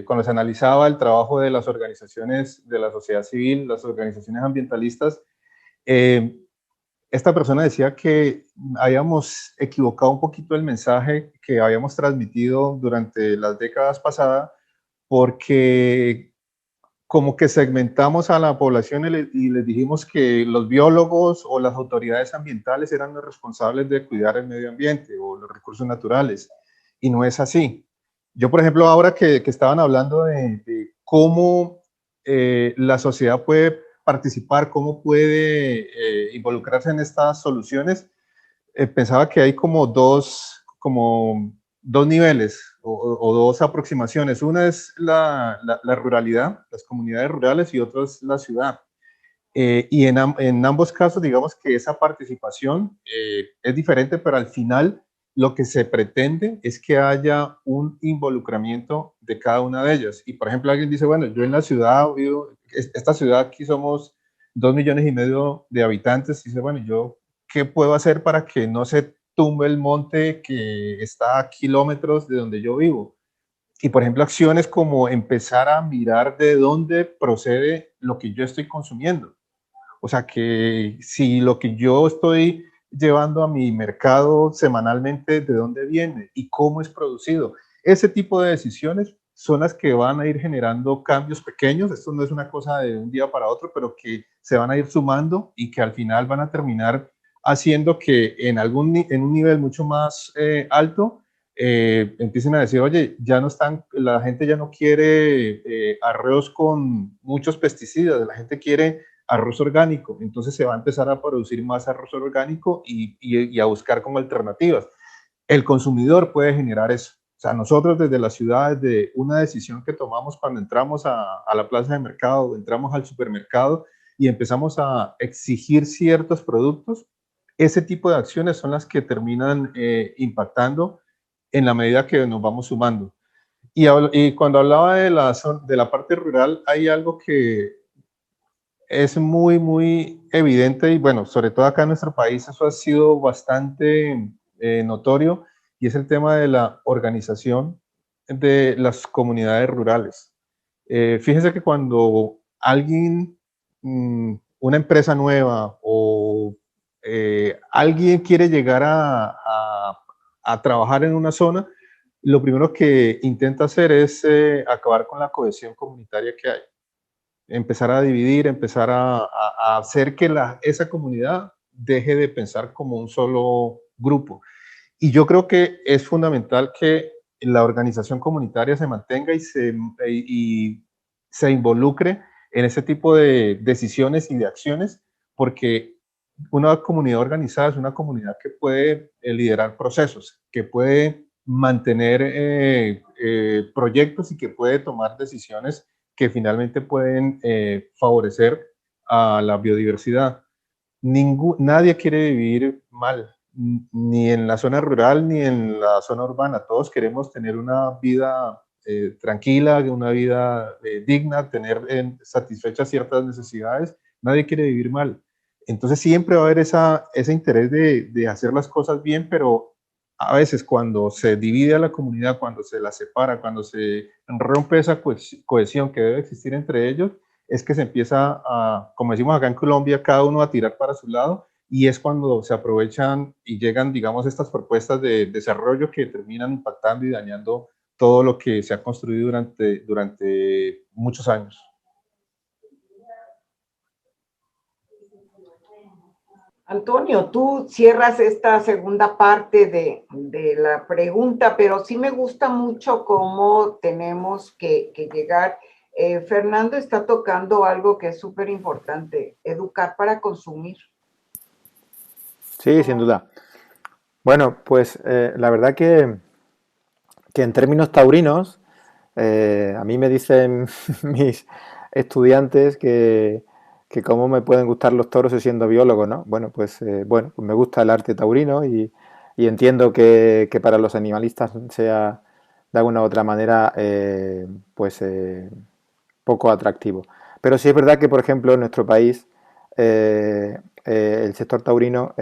cuando se analizaba el trabajo de las organizaciones de la sociedad civil, las organizaciones ambientalistas, esta persona decía que habíamos equivocado un poquito el mensaje que habíamos transmitido durante las décadas pasadas, porque como que segmentamos a la población y les dijimos que los biólogos o las autoridades ambientales eran los responsables de cuidar el medio ambiente o los recursos naturales, y no es así. Yo, por ejemplo, ahora que estaban hablando de cómo la sociedad puede participar, cómo puede involucrarse en estas soluciones, pensaba que hay como dos niveles o dos aproximaciones. Una es la ruralidad, las comunidades rurales, y otra es la ciudad. Y en ambos casos, digamos que esa participación es diferente, pero al final lo que se pretende es que haya un involucramiento de cada una de ellas. Y por ejemplo, alguien dice, bueno, yo en la ciudad vivo, esta ciudad aquí somos 2,5 millones de habitantes, y dice, bueno, yo, ¿qué puedo hacer para que no se tumbe el monte que está a kilómetros de donde yo vivo? Y por ejemplo, acciones como empezar a mirar de dónde procede lo que yo estoy consumiendo. O sea, que si lo que yo estoy llevando a mi mercado semanalmente, ¿de dónde viene y cómo es producido? Ese tipo de decisiones son las que van a ir generando cambios pequeños. Esto no es una cosa de un día para otro, pero que se van a ir sumando y que al final van a terminar haciendo que en un nivel mucho más alto empiecen a decir, oye, ya no están, la gente ya no quiere arroz con muchos pesticidas, la gente quiere arroz orgánico, entonces se va a empezar a producir más arroz orgánico y a buscar como alternativas. El consumidor puede generar eso. O sea, nosotros desde la ciudad, desde una decisión que tomamos cuando entramos a la plaza de mercado, entramos al supermercado y empezamos a exigir ciertos productos, ese tipo de acciones son las que terminan impactando en la medida que nos vamos sumando. Y cuando hablaba de la parte rural, hay algo que es muy, muy evidente y bueno, sobre todo acá en nuestro país eso ha sido bastante notorio y es el tema de la organización de las comunidades rurales. Fíjense que cuando alguien, una empresa nueva o alguien quiere llegar a trabajar en una zona, lo primero que intenta hacer es acabar con la cohesión comunitaria que hay, empezar a dividir, empezar a hacer que esa comunidad deje de pensar como un solo grupo. Y yo creo que es fundamental que la organización comunitaria se mantenga y se involucre en ese tipo de decisiones y de acciones, porque una comunidad organizada es una comunidad que puede liderar procesos, que puede mantener proyectos y que puede tomar decisiones que finalmente pueden favorecer a la biodiversidad. Nadie quiere vivir mal, ni en la zona rural ni en la zona urbana. Todos queremos tener una vida tranquila, una vida digna, tener satisfechas ciertas necesidades. Nadie quiere vivir mal. Entonces siempre va a haber ese interés de hacer las cosas bien, pero a veces cuando se divide a la comunidad, cuando se la separa, cuando se rompe esa cohesión que debe existir entre ellos, es que se empieza a, como decimos acá en Colombia, cada uno a tirar para su lado y es cuando se aprovechan y llegan, digamos, estas propuestas de desarrollo que terminan impactando y dañando todo lo que se ha construido durante muchos años. Antonio, tú cierras esta segunda parte de la pregunta, pero sí me gusta mucho cómo tenemos que llegar. Fernando está tocando algo que es súper importante, educar para consumir. Sí, sin duda. Bueno, pues la verdad que en términos taurinos, a mí me dicen mis estudiantes que cómo me pueden gustar los toros siendo biólogo, ¿no? Bueno, pues me gusta el arte taurino y entiendo que para los animalistas sea de alguna u otra manera poco atractivo. Pero sí es verdad que, por ejemplo, en nuestro país el sector taurino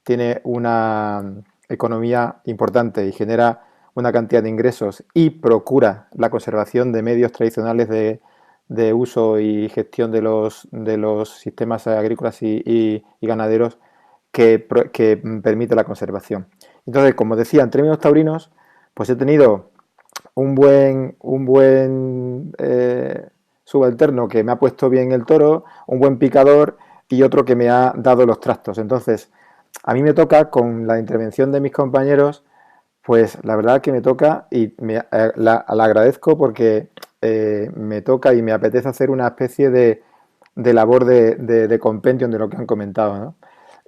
tiene una economía importante y genera una cantidad de ingresos y procura la conservación de medios tradicionales de uso y gestión de los sistemas agrícolas y ganaderos que permite la conservación. Entonces, como decía, en términos taurinos, pues he tenido un buen subalterno que me ha puesto bien el toro, un buen picador y otro que me ha dado los trastos. Entonces, a mí me toca, con la intervención de mis compañeros, pues la verdad que me toca y la agradezco porque me toca y me apetece hacer una especie de labor de compendio de lo que han comentado, ¿no?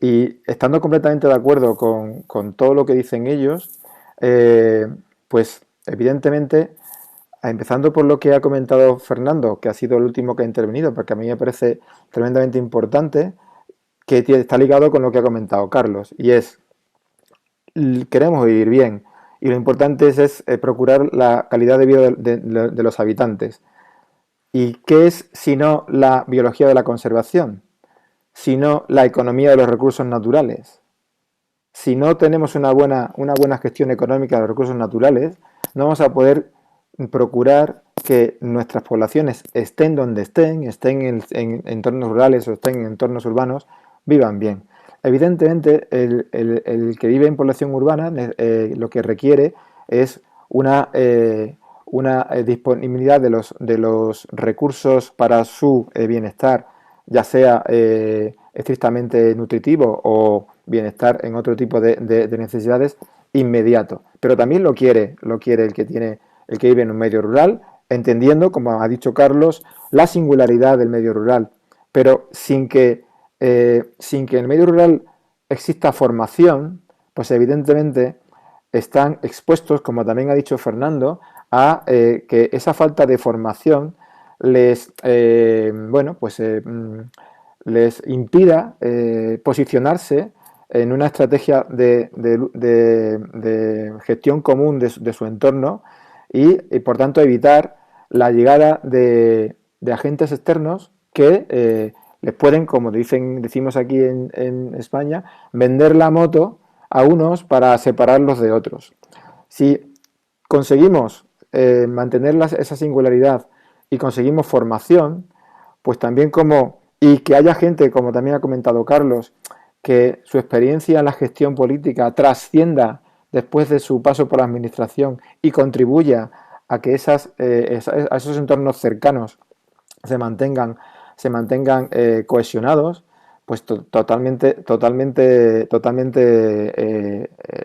Y estando completamente de acuerdo con todo lo que dicen ellos, pues evidentemente, empezando por lo que ha comentado Fernando, que ha sido el último que ha intervenido, porque a mí me parece tremendamente importante, que está ligado con lo que ha comentado Carlos, y es, queremos vivir bien, y lo importante es procurar la calidad de vida de los habitantes. ¿Y qué es sino la biología de la conservación? Sino la economía de los recursos naturales. Si no tenemos una buena gestión económica de los recursos naturales, no vamos a poder procurar que nuestras poblaciones estén donde estén en entornos rurales o estén en entornos urbanos, vivan bien. Evidentemente, el que vive en población urbana lo que requiere es una disponibilidad de los recursos para su bienestar, ya sea estrictamente nutritivo o bienestar en otro tipo de necesidades, inmediato, pero también lo quiere el que vive en un medio rural, entendiendo, como ha dicho Carlos, la singularidad del medio rural, pero sin que en el medio rural exista formación, pues evidentemente están expuestos, como también ha dicho Fernando, a que esa falta de formación les impida posicionarse en una estrategia de gestión común de su entorno y, por tanto, evitar la llegada de agentes externos que les pueden, como decimos aquí en España, vender la moto a unos para separarlos de otros. Si conseguimos mantener esa singularidad y conseguimos formación, pues también y que haya gente, como también ha comentado Carlos, que su experiencia en la gestión política trascienda después de su paso por la administración y contribuya a que a esos entornos cercanos se mantengan cohesionados, pues totalmente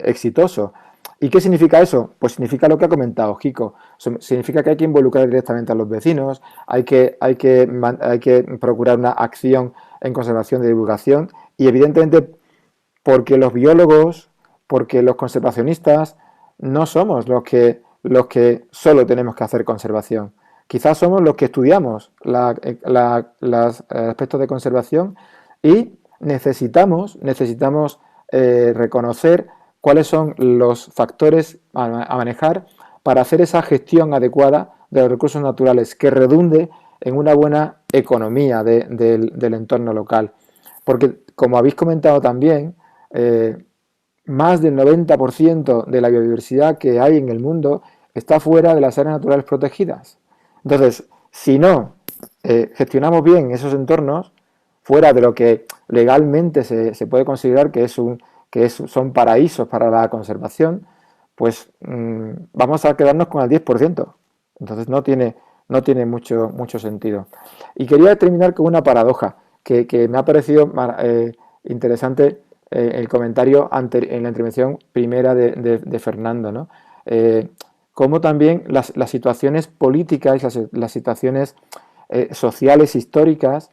exitoso. ¿Y qué significa eso? Pues significa lo que ha comentado Jico. Significa que hay que involucrar directamente a los vecinos, hay que procurar una acción en conservación de divulgación y, evidentemente, porque los biólogos, porque los conservacionistas no somos los que solo tenemos que hacer conservación. Quizás somos los que estudiamos los aspectos de conservación y necesitamos reconocer cuáles son los factores a manejar para hacer esa gestión adecuada de los recursos naturales que redunde en una buena economía del entorno local. Porque, como habéis comentado también, más del 90% de la biodiversidad que hay en el mundo está fuera de las áreas naturales protegidas. Entonces, si no gestionamos bien esos entornos, fuera de lo que legalmente se puede considerar que son paraísos para la conservación, pues vamos a quedarnos con el 10%. Entonces no tiene mucho sentido. Y quería terminar con una paradoja que me ha parecido interesante el comentario en la intervención primera de Fernando, ¿no? Cómo también las situaciones políticas y las situaciones sociales históricas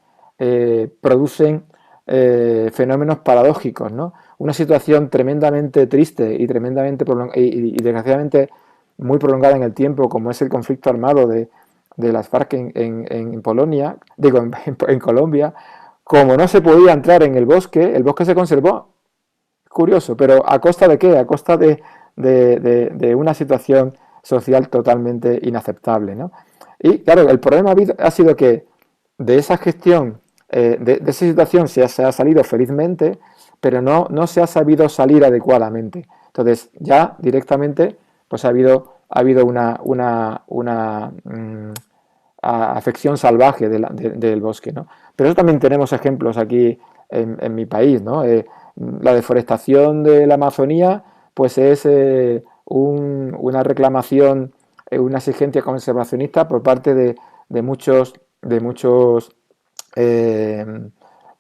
producen fenómenos paradójicos, ¿no? Una situación tremendamente triste y y desgraciadamente muy prolongada en el tiempo, como es el conflicto armado de las FARC en Polonia, en Colombia, como no se podía entrar en el bosque se conservó. Curioso, pero ¿a costa de qué? A costa de una situación social totalmente inaceptable, ¿no? Y claro, el problema ha sido que de esa gestión, de esa situación se ha salido felizmente, pero no se ha sabido salir adecuadamente. Entonces, ya directamente, pues ha habido una afección salvaje del bosque, ¿no? Pero eso también tenemos ejemplos aquí en mi país, ¿no? La deforestación de la Amazonía, pues es una reclamación, una exigencia conservacionista por parte de muchos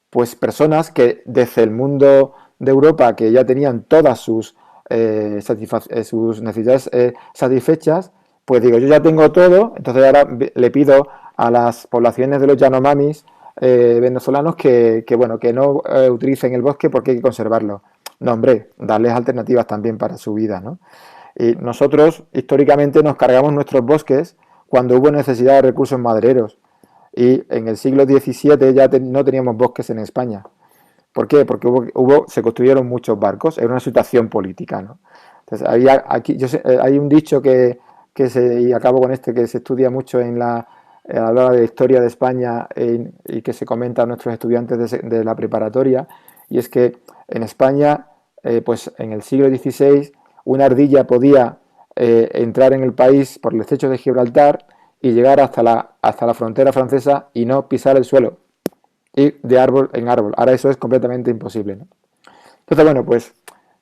pues personas que desde el mundo de Europa, que ya tenían todas sus necesidades satisfechas, pues digo, yo ya tengo todo, entonces ahora le pido a las poblaciones de los Yanomamis venezolanos que no utilicen el bosque porque hay que conservarlo. No, hombre, darles alternativas también para su vida, ¿no? Y nosotros históricamente nos cargamos nuestros bosques cuando hubo necesidad de recursos madereros. Y en el siglo XVII ya no teníamos bosques en España. ¿Por qué? Porque se construyeron muchos barcos, era una situación política, ¿no? Entonces, hay un dicho y acabo con que se estudia mucho a la hora de historia de España y que se comenta a nuestros estudiantes de la preparatoria, y es que en España, pues en el siglo XVI, una ardilla podía entrar en el país por el estrecho de Gibraltar y llegar hasta la frontera francesa y no pisar el suelo, ir de árbol en árbol. Ahora eso es completamente imposible, ¿no? Entonces, bueno, pues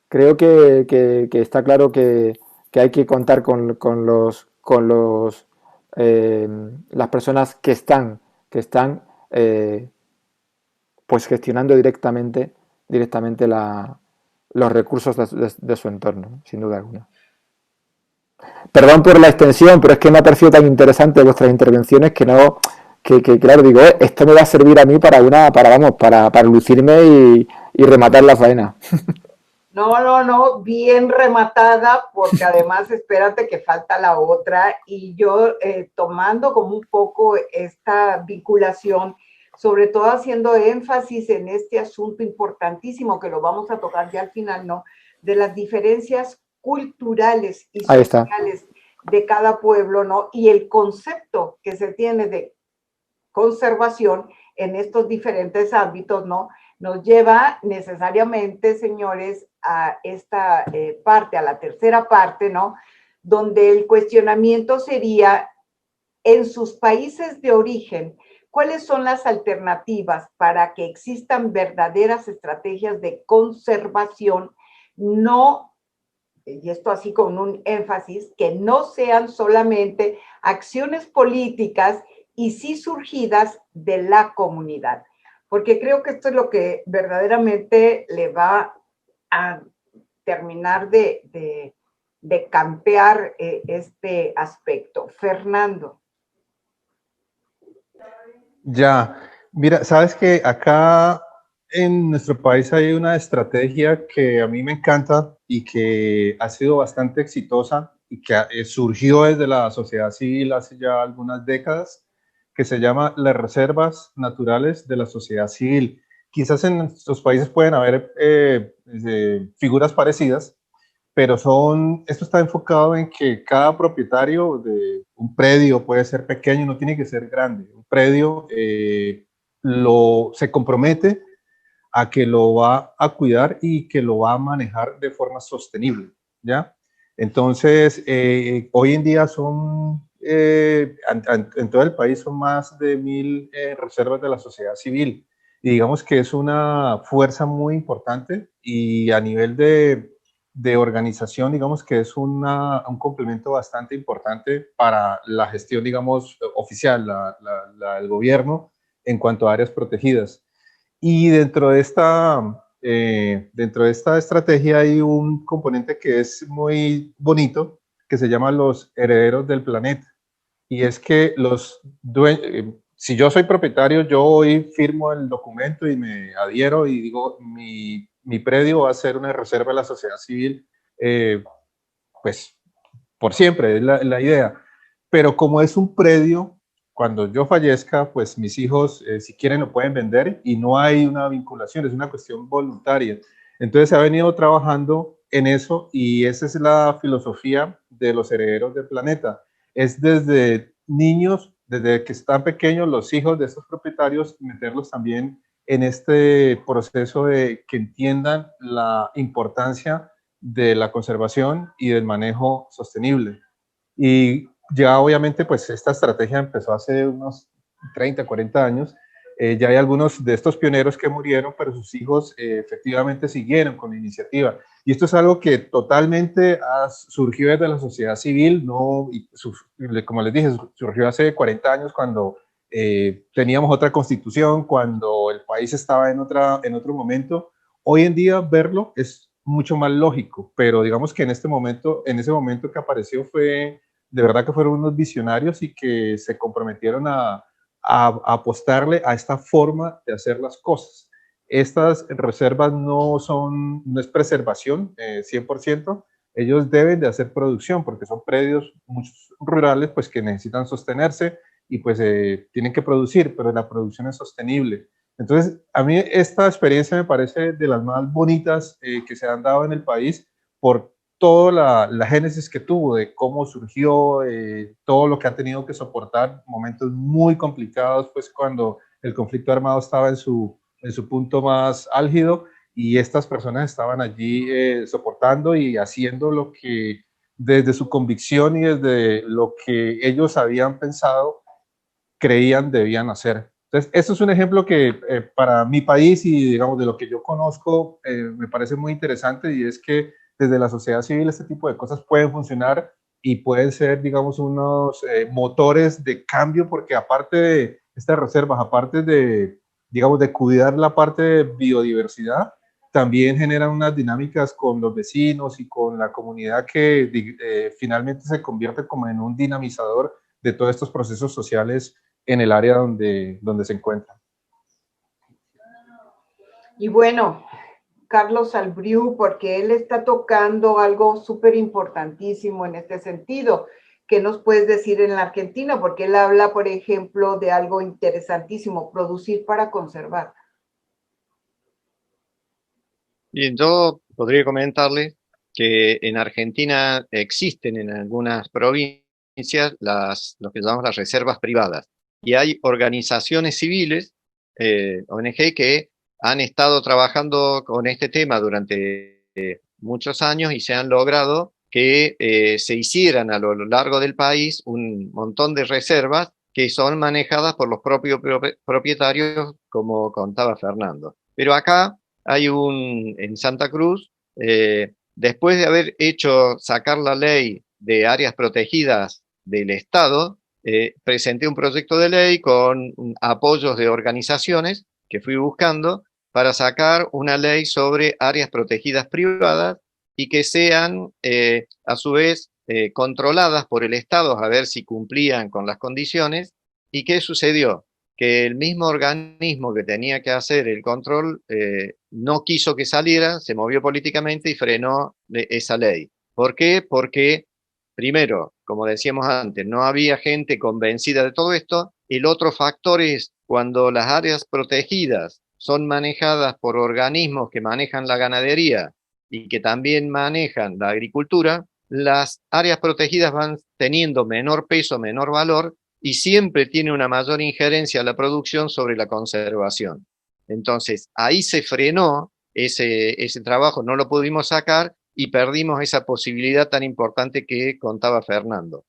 creo que está claro que hay que contar con las personas que están pues gestionando directamente los recursos de su entorno, sin duda alguna. Perdón por la extensión, pero es que me ha parecido tan interesante vuestras intervenciones que no, que claro, digo, esto me va a servir a mí para lucirme y rematar la faena. No, bien rematada, porque además espérate que falta la otra, y yo tomando como un poco esta vinculación, sobre todo haciendo énfasis en este asunto importantísimo que lo vamos a tocar ya al final, ¿no? De las diferencias culturales y sociales de cada pueblo, ¿no? Y el concepto que se tiene de conservación en estos diferentes ámbitos, ¿no? Nos lleva necesariamente, señores, a esta parte, a la tercera parte, ¿no? Donde el cuestionamiento sería, en sus países de origen, ¿cuáles son las alternativas para que existan verdaderas estrategias de conservación? No, y esto así con un énfasis, que no sean solamente acciones políticas y sí surgidas de la comunidad. Porque creo que esto es lo que verdaderamente le va a terminar de campear este aspecto. Fernando. Ya, mira, sabes que acá en nuestro país hay una estrategia que a mí me encanta y que ha sido bastante exitosa y que surgió desde la sociedad civil hace ya algunas décadas, que se llama las reservas naturales de la sociedad civil. Quizás en nuestros países pueden haber figuras parecidas, pero esto está enfocado en que cada propietario de un predio, puede ser pequeño, no tiene que ser grande, un predio se compromete a que lo va a cuidar y que lo va a manejar de forma sostenible, ¿ya? Entonces, hoy en día en todo el país son más de 1000 reservas de la sociedad civil, y digamos que es una fuerza muy importante, y a nivel de organización, digamos que es un complemento bastante importante para la gestión, digamos, oficial, el gobierno en cuanto a áreas protegidas. Y dentro de esta estrategia hay un componente que es muy bonito, que se llama los herederos del planeta. Y es que si yo soy propietario, yo hoy firmo el documento y me adhiero y digo, mi predio va a ser una reserva de la sociedad civil, pues por siempre, es la idea. Pero como es un predio, cuando yo fallezca, pues mis hijos, si quieren, lo pueden vender y no hay una vinculación, es una cuestión voluntaria. Entonces se ha venido trabajando en eso, y esa es la filosofía de los herederos del planeta. Es desde niños, desde que están pequeños, los hijos de estos propietarios, meterlos también en este proceso de que entiendan la importancia de la conservación y del manejo sostenible. Y ya obviamente pues esta estrategia empezó hace unos 30, 40 años. Ya hay algunos de estos pioneros que murieron, pero sus hijos efectivamente siguieron con la iniciativa. Y esto es algo que totalmente surgió desde la sociedad civil, ¿no? Y como les dije, surgió hace 40 años cuando teníamos otra constitución, cuando el país estaba en otro momento. Hoy en día verlo es mucho más lógico, pero digamos que en ese momento que apareció de verdad que fueron unos visionarios y que se comprometieron a apostarle a esta forma de hacer las cosas. Estas reservas no es preservación 100%, ellos deben de hacer producción porque son predios muchos rurales pues que necesitan sostenerse y pues tienen que producir, pero la producción es sostenible. Entonces, a mí esta experiencia me parece de las más bonitas que se han dado en el país por toda la génesis que tuvo, de cómo surgió, todo lo que han tenido que soportar, momentos muy complicados, pues cuando el conflicto armado estaba en su punto más álgido, y estas personas estaban allí soportando y haciendo lo que desde su convicción y desde lo que ellos habían pensado, creían debían hacer. Entonces, esto es un ejemplo que para mi país y digamos de lo que yo conozco me parece muy interesante, y es que desde la sociedad civil este tipo de cosas pueden funcionar y pueden ser, digamos, unos motores de cambio, porque aparte de estas reservas, aparte de, digamos, de cuidar la parte de biodiversidad, también generan unas dinámicas con los vecinos y con la comunidad que finalmente se convierte como en un dinamizador de todos estos procesos sociales en el área donde se encuentran. Y bueno, Carlos Albriu, porque él está tocando algo súper importantísimo en este sentido. ¿Qué nos puedes decir en la Argentina? Porque él habla, por ejemplo, de algo interesantísimo, producir para conservar. Bien, yo podría comentarle que en Argentina existen en algunas provincias lo que llamamos las reservas privadas. Y hay organizaciones civiles, ONG, que han estado trabajando con este tema durante muchos años y se han logrado que se hicieran a lo largo del país un montón de reservas que son manejadas por los propios propietarios, como contaba Fernando. Pero acá hay en Santa Cruz, después de haber hecho sacar la ley de áreas protegidas del Estado, presenté un proyecto de ley con apoyos de organizaciones que fui buscando para sacar una ley sobre áreas protegidas privadas y que sean, a su vez, controladas por el Estado a ver si cumplían con las condiciones. ¿Y qué sucedió? Que el mismo organismo que tenía que hacer el control no quiso que saliera, se movió políticamente y frenó esa ley. ¿Por qué? Porque, primero, como decíamos antes, no había gente convencida de todo esto. El otro factor es cuando las áreas protegidas son manejadas por organismos que manejan la ganadería y que también manejan la agricultura, las áreas protegidas van teniendo menor peso, menor valor, y siempre tiene una mayor injerencia a la producción sobre la conservación. Entonces, ahí se frenó ese trabajo, no lo pudimos sacar y perdimos esa posibilidad tan importante que contaba Fernando.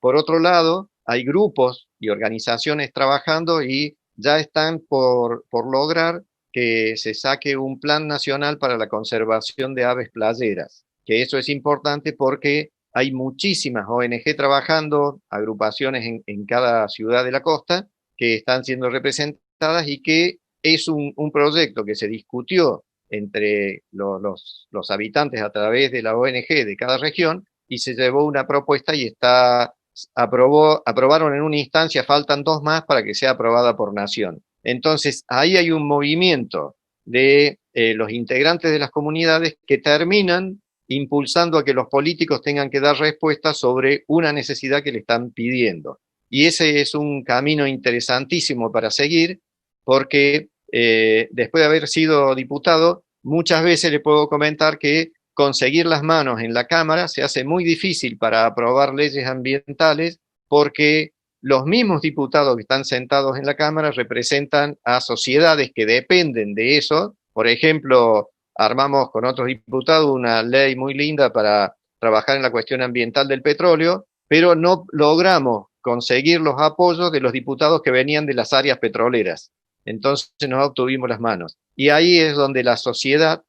Por otro lado, hay grupos y organizaciones trabajando y ya están por lograr que se saque un plan nacional para la conservación de aves playeras, que eso es importante porque hay muchísimas ONG trabajando, agrupaciones en cada ciudad de la costa que están siendo representadas y que es un proyecto que se discutió entre los habitantes a través de la ONG de cada región y se llevó una propuesta y aprobaron en una instancia, faltan 2 más para que sea aprobada por nación. Entonces, ahí hay un movimiento de los integrantes de las comunidades que terminan impulsando a que los políticos tengan que dar respuestas sobre una necesidad que le están pidiendo. Y ese es un camino interesantísimo para seguir, porque después de haber sido diputado, muchas veces le puedo comentar que conseguir las manos en la Cámara se hace muy difícil para aprobar leyes ambientales, porque los mismos diputados que están sentados en la Cámara representan a sociedades que dependen de eso. Por ejemplo, armamos con otros diputados una ley muy linda para trabajar en la cuestión ambiental del petróleo, pero no logramos conseguir los apoyos de los diputados que venían de las áreas petroleras. Entonces no obtuvimos las manos. Y ahí es donde la sociedad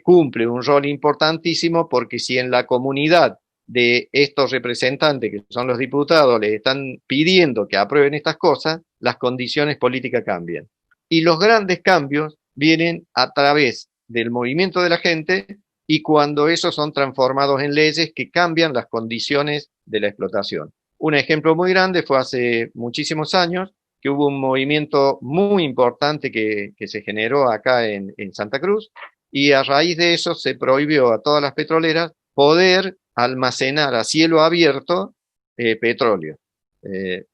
cumple un rol importantísimo, porque si en la comunidad de estos representantes, que son los diputados, les están pidiendo que aprueben estas cosas, las condiciones políticas cambian. Y los grandes cambios vienen a través del movimiento de la gente y cuando esos son transformados en leyes que cambian las condiciones de la explotación. Un ejemplo muy grande fue hace muchísimos años, que hubo un movimiento muy importante que se generó acá en Santa Cruz, y a raíz de eso se prohibió a todas las petroleras poder almacenar a cielo abierto petróleo.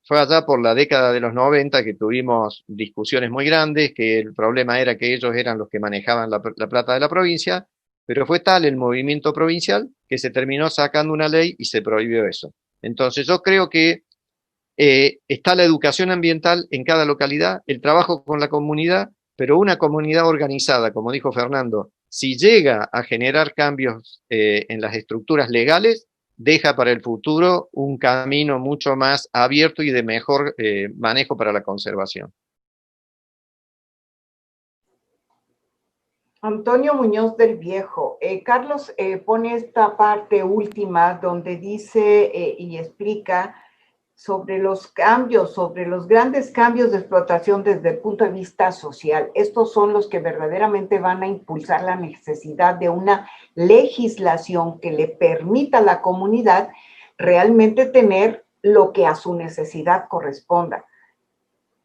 Fue allá por la década de los 90 que tuvimos discusiones muy grandes, que el problema era que ellos eran los que manejaban la plata de la provincia, pero fue tal el movimiento provincial que se terminó sacando una ley y se prohibió eso. Entonces yo creo que está la educación ambiental en cada localidad, el trabajo con la comunidad, pero una comunidad organizada, como dijo Fernando, si llega a generar cambios en las estructuras legales, deja para el futuro un camino mucho más abierto y de mejor manejo para la conservación. Antonio Muñoz del Viejo. Carlos pone esta parte última donde dice y explica sobre los cambios, sobre los grandes cambios de explotación desde el punto de vista social. Estos son los que verdaderamente van a impulsar la necesidad de una legislación que le permita a la comunidad realmente tener lo que a su necesidad corresponda.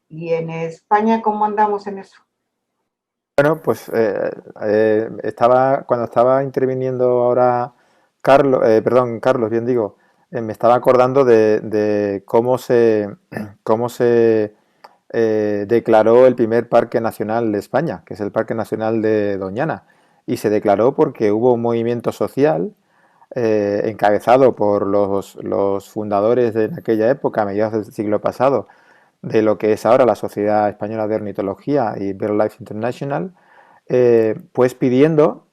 ¿Y en España cómo andamos en eso? Bueno, pues cuando estaba interviniendo ahora Carlos, bien digo, me estaba acordando de cómo se declaró el primer parque nacional de España, que es el Parque Nacional de Doñana. Y se declaró porque hubo un movimiento social encabezado por los fundadores de aquella época, a mediados del siglo pasado, de lo que es ahora la Sociedad Española de Ornitología y BirdLife International, pues pidiendo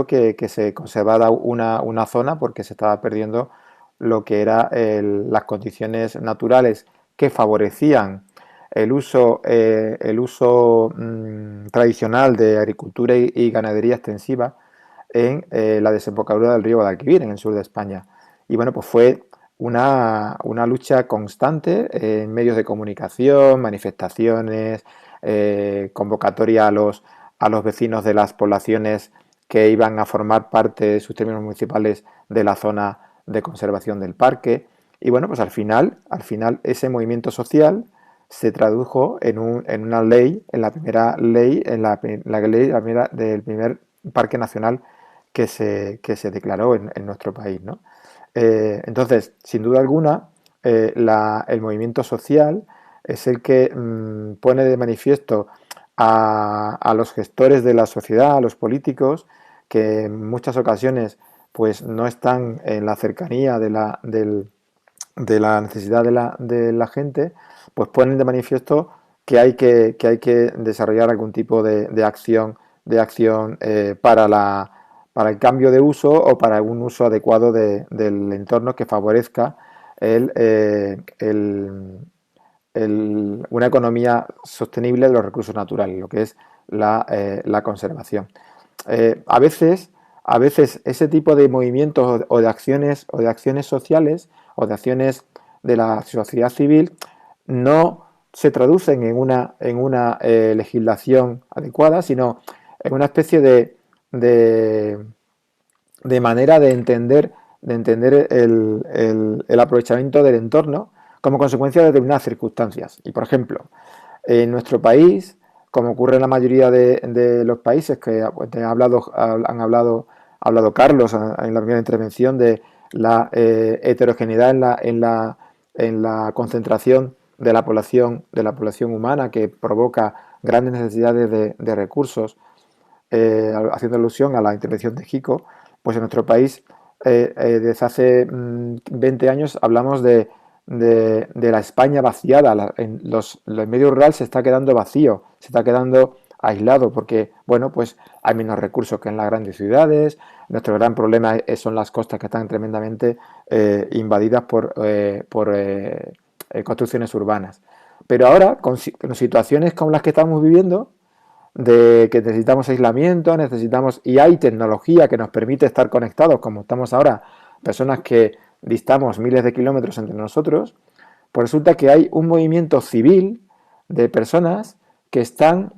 que se conservara una zona porque se estaba perdiendo lo que eran las condiciones naturales que favorecían el uso tradicional de agricultura y ganadería extensiva en la desembocadura del río Guadalquivir, en el sur de España. Y bueno, pues fue una lucha constante en medios de comunicación, manifestaciones, convocatoria a los vecinos de las poblaciones que iban a formar parte de sus términos municipales de la zona de conservación del parque. Y bueno, pues al final ese movimiento social se tradujo en una ley, en la primera ley, del primer parque nacional que se declaró en nuestro país, ¿no? Entonces, sin duda alguna, el movimiento social es el que pone de manifiesto a los gestores de la sociedad, a los políticos, que en muchas ocasiones pues no están en la cercanía de la necesidad de la gente, pues ponen de manifiesto que hay que desarrollar algún tipo de acción para el cambio de uso o para algún uso adecuado del entorno que favorezca una economía sostenible de los recursos naturales, lo que es la conservación. A veces ese tipo de movimientos o de acciones sociales o de acciones de la sociedad civil no se traducen en una legislación adecuada, sino en una especie de manera de entender el aprovechamiento del entorno como consecuencia de determinadas circunstancias. Y por ejemplo, en nuestro país, como ocurre en la mayoría de los países que han hablado Carlos en la primera intervención, de la heterogeneidad en la concentración de la población humana, que provoca grandes necesidades de recursos, haciendo alusión a la intervención de Jico, pues en nuestro país desde hace 20 años hablamos de la España vaciada. El medio rural se está quedando vacío, se está quedando aislado porque, bueno, pues hay menos recursos que en las grandes ciudades. Nuestro gran problema son las costas, que están tremendamente invadidas por construcciones urbanas. Pero ahora, con situaciones como las que estamos viviendo, de que necesitamos aislamiento, y hay tecnología que nos permite estar conectados, como estamos ahora, personas que distamos miles de kilómetros entre nosotros, pues resulta que hay un movimiento civil de personas que están,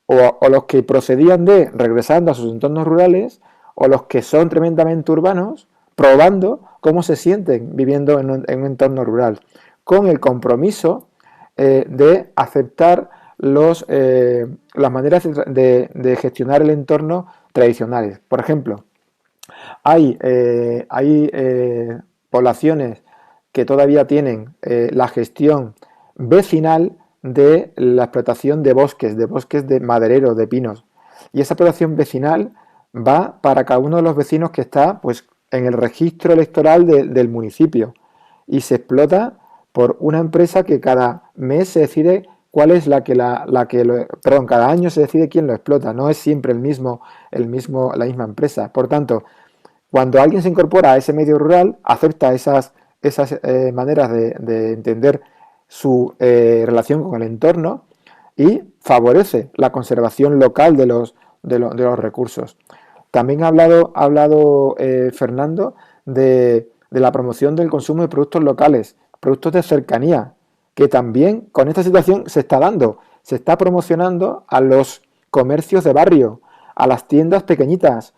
o los que procedían regresando a sus entornos rurales, o los que son tremendamente urbanos, probando cómo se sienten viviendo en un entorno rural, con el compromiso de aceptar las maneras de gestionar el entorno tradicionales. Por ejemplo, hay poblaciones que todavía tienen la gestión vecinal de la explotación de bosques de madereros, de pinos. Y esa explotación vecinal va para cada uno de los vecinos que está, pues, en el registro electoral del municipio. Y se explota por una empresa que cada mes se decide cuál es cada año se decide quién lo explota. No es siempre la misma empresa. Por tanto, cuando alguien se incorpora a ese medio rural, acepta esas maneras de entender su relación con el entorno y favorece la conservación local de los recursos. También ha hablado Fernando de la promoción del consumo de productos locales. productos de cercanía, que también con esta situación se está dando, se está promocionando a los comercios de barrio, a las tiendas pequeñitas,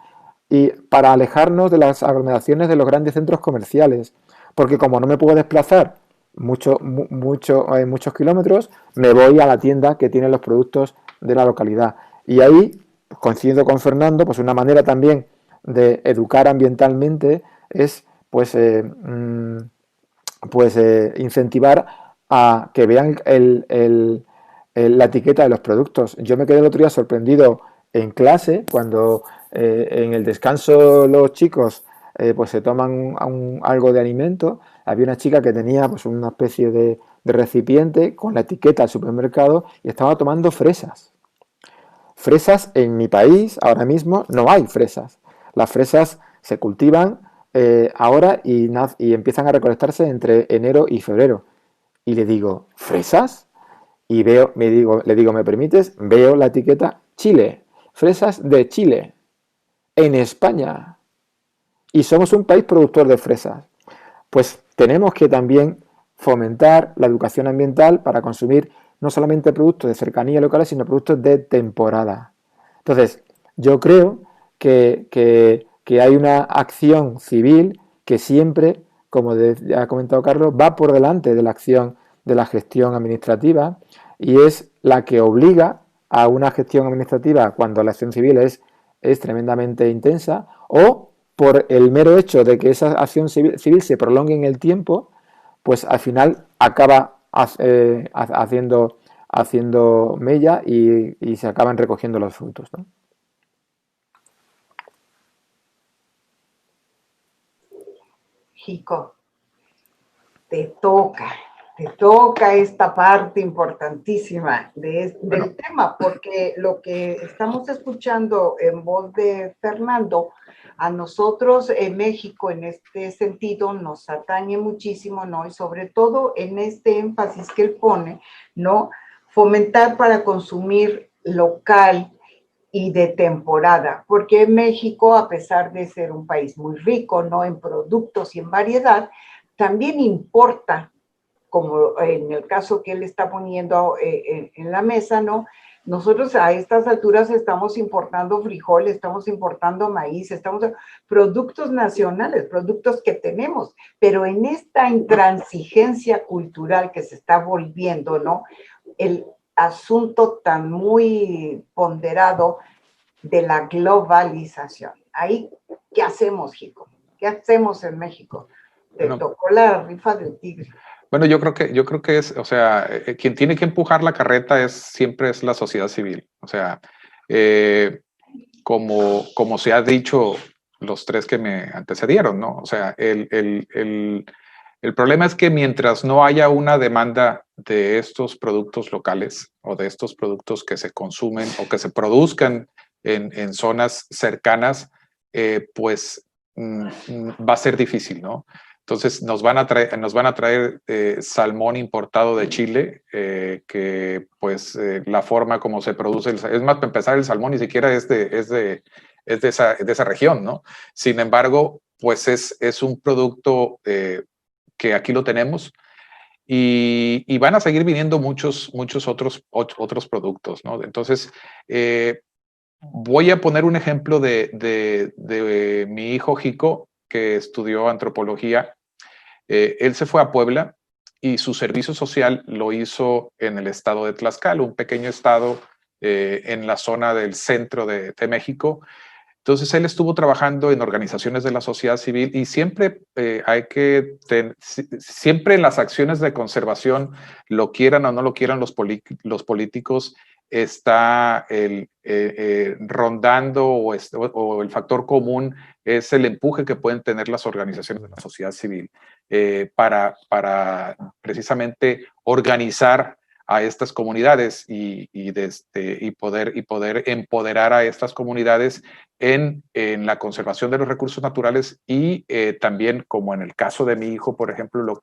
y para alejarnos de las aglomeraciones de los grandes centros comerciales, porque como no me puedo desplazar muchos kilómetros, me voy a la tienda que tiene los productos de la localidad. Y ahí, coincido con Fernando, pues una manera también de educar ambientalmente es incentivar a que vean la etiqueta de los productos. Yo me quedé el otro día sorprendido en clase cuando en el descanso los chicos pues se toman algo de alimento. Había una chica que tenía pues una especie de recipiente con la etiqueta del supermercado y estaba tomando fresas. Fresas en mi país ahora mismo no hay fresas. Las fresas se cultivan ahora y empiezan a recolectarse entre enero y febrero. Y le digo, ¿fresas? Y le digo, ¿me permites? Veo la etiqueta Chile, fresas de Chile, en España. Y somos un país productor de fresas. Pues tenemos que también fomentar la educación ambiental para consumir no solamente productos de cercanía locales, sino productos de temporada. Entonces, yo creo que hay una acción civil que siempre, como ya ha comentado Carlos, va por delante de la acción de la gestión administrativa y es la que obliga a una gestión administrativa cuando la acción civil es tremendamente intensa o por el mero hecho de que esa acción civil se prolongue en el tiempo, pues al final acaba haciendo mella y se acaban recogiendo los frutos, ¿no? Jico, te toca esta parte importantísima del tema, porque lo que estamos escuchando en voz de Fernando, a nosotros en México en este sentido nos atañe muchísimo, ¿no? Y sobre todo en este énfasis que él pone, ¿no? Fomentar para consumir local y de temporada, porque México, a pesar de ser un país muy rico, ¿no? En productos y en variedad, también importa, como en el caso que él está poniendo en la mesa, ¿no? Nosotros a estas alturas estamos importando frijol, estamos importando maíz, productos nacionales, productos que tenemos, pero en esta intransigencia cultural que se está volviendo, ¿no? El asunto tan muy ponderado de la globalización. Ahí, ¿qué hacemos, Jico? ¿Qué hacemos en México? Te tocó la rifa del tigre. Bueno, yo creo que es, o sea, quien tiene que empujar la carreta siempre es la sociedad civil. O sea, como se ha dicho los tres que me antecedieron, ¿no? O sea, el problema es que mientras no haya una demanda de estos productos locales o de estos productos que se consumen o que se produzcan en zonas cercanas, pues va a ser difícil, ¿no? Entonces nos van a traer salmón importado de Chile, que pues la forma como se produce, es más, para empezar, el salmón ni siquiera es de esa región, ¿no? Sin embargo, pues es un producto que aquí lo tenemos y van a seguir viniendo muchos otros productos, ¿no? Entonces, voy a poner un ejemplo de mi hijo Jico, que estudió antropología. Él se fue a Puebla y su servicio social lo hizo en el estado de Tlaxcala, un pequeño estado en la zona del centro de México. Entonces él estuvo trabajando en organizaciones de la sociedad civil y siempre siempre en las acciones de conservación, lo quieran o no lo quieran los políticos, está rondando o el factor común es el empuje que pueden tener las organizaciones de la sociedad civil para precisamente organizar a estas comunidades y poder empoderar a estas comunidades en la conservación de los recursos naturales y también, como en el caso de mi hijo, por ejemplo, en lo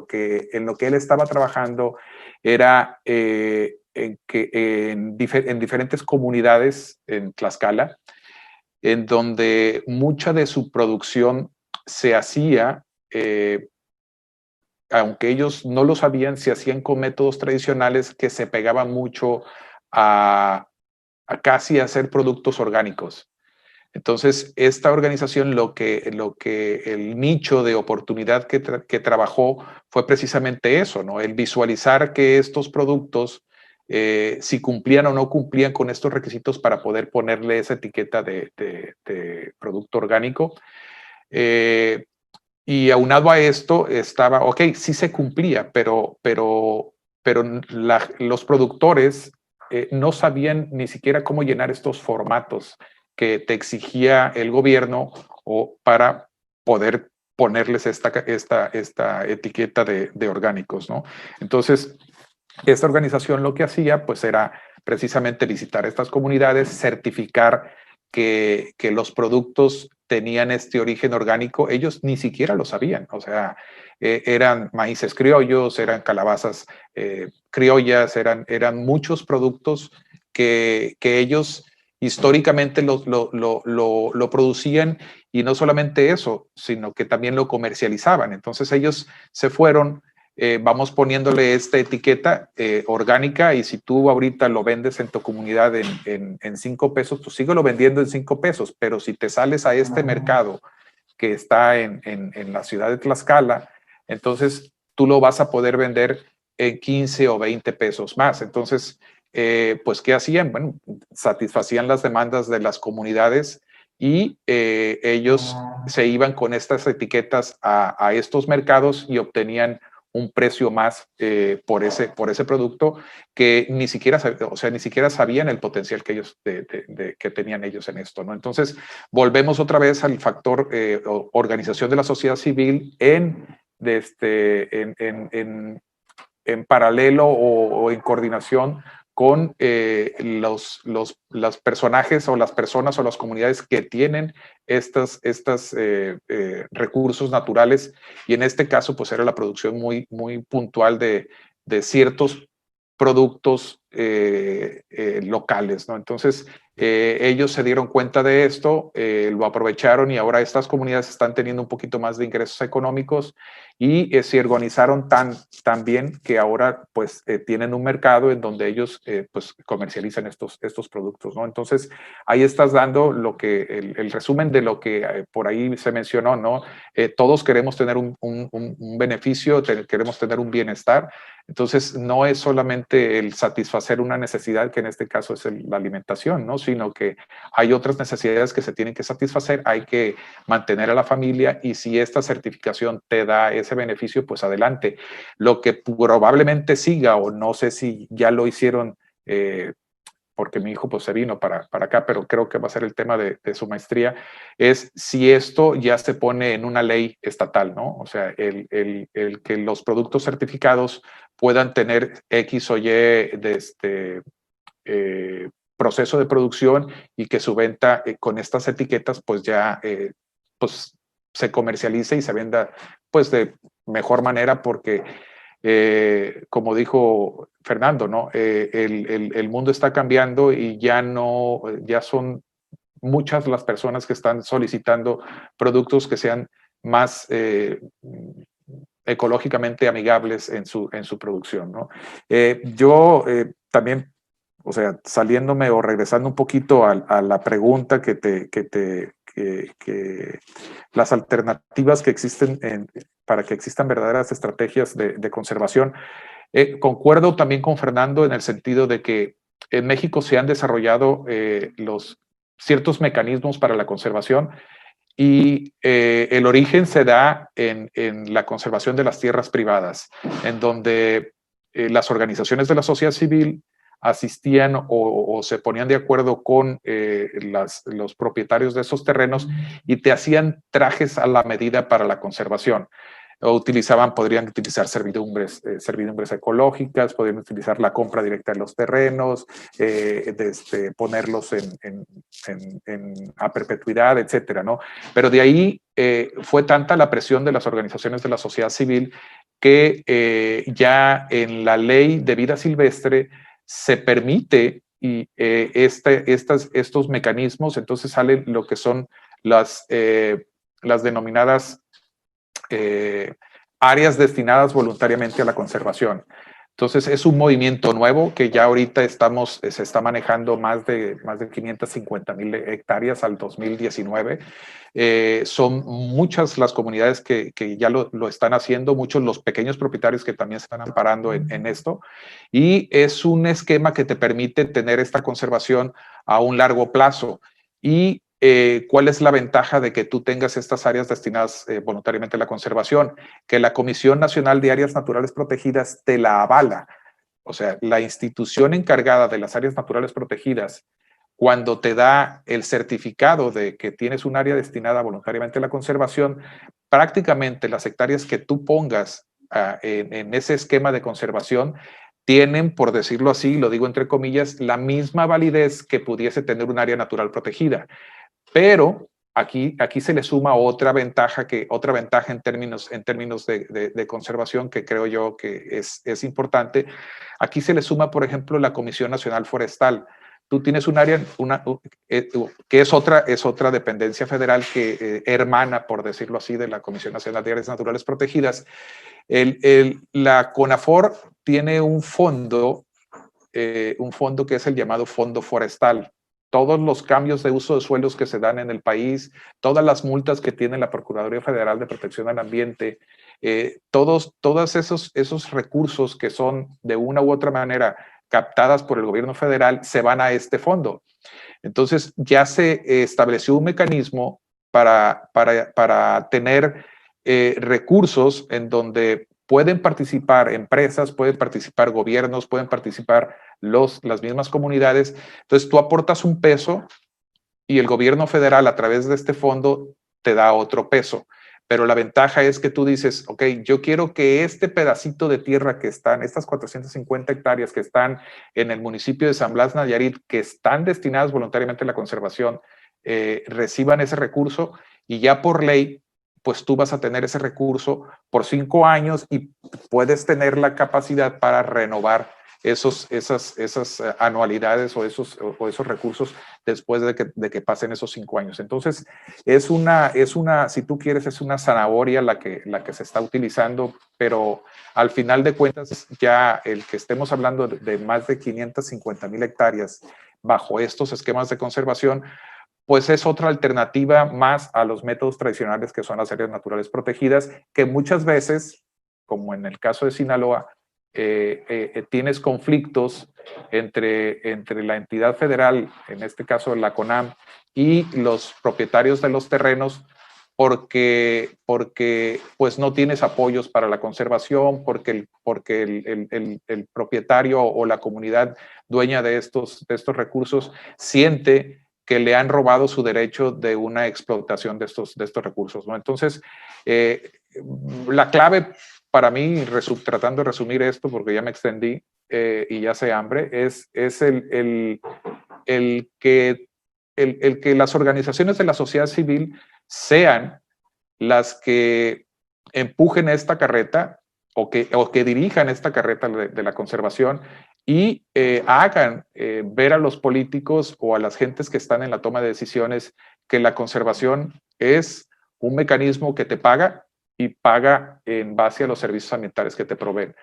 que él estaba trabajando era en diferentes comunidades en Tlaxcala, en donde mucha de su producción se hacía aunque ellos no lo sabían, se hacían con métodos tradicionales que se pegaban mucho a casi hacer productos orgánicos. Entonces, esta organización lo que el nicho de oportunidad que trabajó fue precisamente eso, ¿no? El visualizar que estos productos, si cumplían o no cumplían con estos requisitos para poder ponerle esa etiqueta de producto orgánico. Y aunado a esto estaba, ok, sí se cumplía, pero los productores no sabían ni siquiera cómo llenar estos formatos que te exigía el gobierno o para poder ponerles esta etiqueta de orgánicos, ¿no? Entonces, esta organización lo que hacía, pues, era precisamente visitar estas comunidades, certificar que los productos tenían este origen orgánico. Ellos ni siquiera lo sabían, o sea, eran maíces criollos, eran calabazas criollas, eran muchos productos que ellos históricamente lo producían, y no solamente eso, sino que también lo comercializaban. Entonces ellos se fueron, vamos poniéndole esta etiqueta orgánica, y si tú ahorita lo vendes en tu comunidad en 5 pesos, pues síguelo vendiendo en 5 pesos, pero si te sales a este mercado que está en la ciudad de Tlaxcala, entonces tú lo vas a poder vender en 15 o 20 pesos más. Entonces, pues, ¿qué hacían? Bueno, satisfacían las demandas de las comunidades, y ellos se iban con estas etiquetas a estos mercados y obtenían un precio más por ese producto, que ni siquiera sabían el potencial que ellos que tenían ellos en esto, ¿no? Entonces, volvemos otra vez al factor organización de la sociedad civil en paralelo o en coordinación con los personajes o las personas o las comunidades que tienen estos recursos naturales, y en este caso pues era la producción muy, muy puntual de ciertos productos locales, ¿no? Entonces ellos se dieron cuenta de esto, lo aprovecharon, y ahora estas comunidades están teniendo un poquito más de ingresos económicos, y se organizaron tan bien que ahora pues tienen un mercado en donde ellos pues comercializan estos productos, ¿no? Entonces ahí estás dando el resumen de lo que por ahí se mencionó, ¿no? Todos queremos tener un beneficio, queremos tener un bienestar. Entonces no es solamente el satisfacer una necesidad, que en este caso es la alimentación, ¿no? Sino que hay otras necesidades que se tienen que satisfacer, hay que mantener a la familia, y si esta certificación te da ese beneficio, pues adelante. Lo que probablemente siga, o no sé si ya lo hicieron, porque mi hijo pues se vino para acá, pero creo que va a ser el tema de su maestría, es si esto ya se pone en una ley estatal, ¿no? O sea, el que los productos certificados puedan tener X o Y proceso de producción, y que su venta con estas etiquetas pues ya pues se comercialice y se venda pues de mejor manera, porque como dijo Fernando, ¿no? El mundo está cambiando, y ya son muchas las personas que están solicitando productos que sean más ecológicamente amigables en su producción, ¿no? Yo también, o sea, saliéndome o regresando un poquito a la pregunta que las alternativas que existen para que existan verdaderas estrategias de conservación. Concuerdo también con Fernando en el sentido de que en México se han desarrollado ciertos mecanismos para la conservación, y el origen se da en la conservación de las tierras privadas, en donde las organizaciones de la sociedad civil asistían o se ponían de acuerdo con los propietarios de esos terrenos, y te hacían trajes a la medida para la conservación. Podrían utilizar servidumbres ecológicas, podrían utilizar la compra directa de los terrenos, ponerlos a perpetuidad, etcétera, ¿no? Pero de ahí fue tanta la presión de las organizaciones de la sociedad civil que ya en la ley de vida silvestre se permite estos mecanismos. Entonces salen lo que son las denominadas áreas destinadas voluntariamente a la conservación. Entonces es un movimiento nuevo que ya ahorita se está manejando más de 550,000 hectáreas al 2019. Son muchas las comunidades que ya lo están haciendo, muchos los pequeños propietarios que también se están amparando en esto. Y es un esquema que te permite tener esta conservación a un largo plazo. Y ¿cuál es la ventaja de que tú tengas estas áreas destinadas voluntariamente a la conservación? Que la Comisión Nacional de Áreas Naturales Protegidas te la avala. O sea, la institución encargada de las áreas naturales protegidas, cuando te da el certificado de que tienes un área destinada voluntariamente a la conservación, prácticamente las hectáreas que tú pongas en ese esquema de conservación tienen, por decirlo así, lo digo entre comillas, la misma validez que pudiese tener un área natural protegida. Pero aquí se le suma otra ventaja en términos de conservación que creo yo que es importante. Aquí se le suma, por ejemplo, la Comisión Nacional Forestal. Tú tienes un área que es otra dependencia federal que hermana, por decirlo así, de la Comisión Nacional de Áreas Naturales Protegidas. La CONAFOR tiene un fondo que es el llamado Fondo Forestal. Todos los cambios de uso de suelos que se dan en el país, todas las multas que tiene la Procuraduría Federal de Protección al Ambiente, todos esos recursos que son de una u otra manera captadas por el gobierno federal se van a este fondo. Entonces ya se estableció un mecanismo para tener recursos en donde pueden participar empresas, pueden participar gobiernos, pueden participar las mismas comunidades. Entonces tú aportas un peso y el gobierno federal a través de este fondo te da otro peso. Pero la ventaja es que tú dices, ok, yo quiero que este pedacito de tierra que están, estas 450 hectáreas que están en el municipio de San Blas, Nayarit, que están destinadas voluntariamente a la conservación, reciban ese recurso y ya por ley, pues tú vas a tener ese recurso por 5 años y puedes tener la capacidad para renovar esas anualidades o esos recursos después de que pasen esos 5 años. Entonces, si tú quieres, es una zanahoria la que se está utilizando, pero al final de cuentas, ya el que estemos hablando de más de 550,000 hectáreas bajo estos esquemas de conservación, pues es otra alternativa más a los métodos tradicionales que son las áreas naturales protegidas, que muchas veces, como en el caso de Sinaloa, tienes conflictos entre la entidad federal, en este caso la CONAM, y los propietarios de los terrenos, porque pues no tienes apoyos para la conservación, porque el propietario o la comunidad dueña de estos recursos siente que le han robado su derecho de una explotación de estos recursos, ¿no? Entonces, la clave para mí, tratando de resumir esto, porque ya me extendí y ya sé hambre, es el que las organizaciones de la sociedad civil sean las que empujen esta carreta o que dirijan esta carreta de la conservación y hagan ver a los políticos o a las gentes que están en la toma de decisiones que la conservación es un mecanismo que te paga y paga en base a los servicios ambientales que te proveen.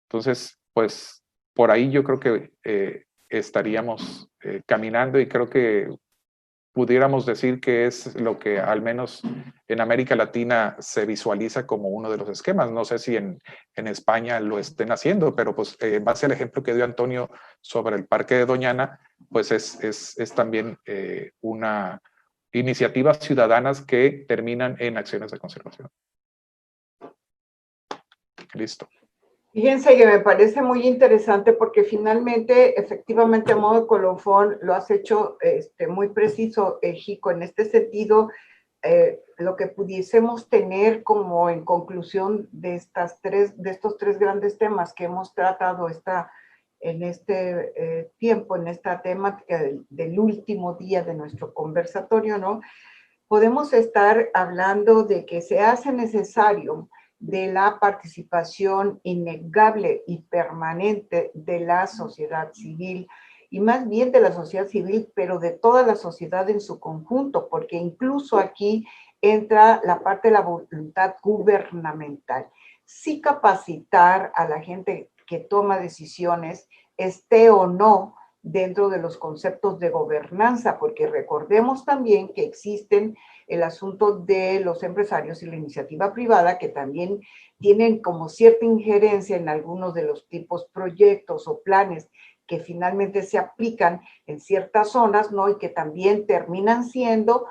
Entonces, pues por ahí yo creo que estaríamos caminando y creo que pudiéramos decir que es lo que al menos en América Latina se visualiza como uno de los esquemas. No sé si en España lo estén haciendo, pero pues en base al ejemplo que dio Antonio sobre el Parque de Doñana, pues es también una iniciativas ciudadanas que terminan en acciones de conservación. Listo. Fíjense que me parece muy interesante porque finalmente, efectivamente, a modo de colofón, lo has hecho muy preciso, Jico, en este sentido, lo que pudiésemos tener como en conclusión de estos tres grandes temas que hemos tratado en este tiempo, en esta temática del último día de nuestro conversatorio, ¿no? Podemos estar hablando de que se hace necesario de la participación innegable y permanente de la sociedad civil, y más bien de la sociedad civil, pero de toda la sociedad en su conjunto, porque incluso aquí entra la parte de la voluntad gubernamental. sí capacitar a la gente que toma decisiones, esté o no dentro de los conceptos de gobernanza, porque recordemos también que existen el asunto de los empresarios y la iniciativa privada, que también tienen como cierta injerencia en algunos de los tipos proyectos o planes que finalmente se aplican en ciertas zonas, ¿no? Y que también terminan siendo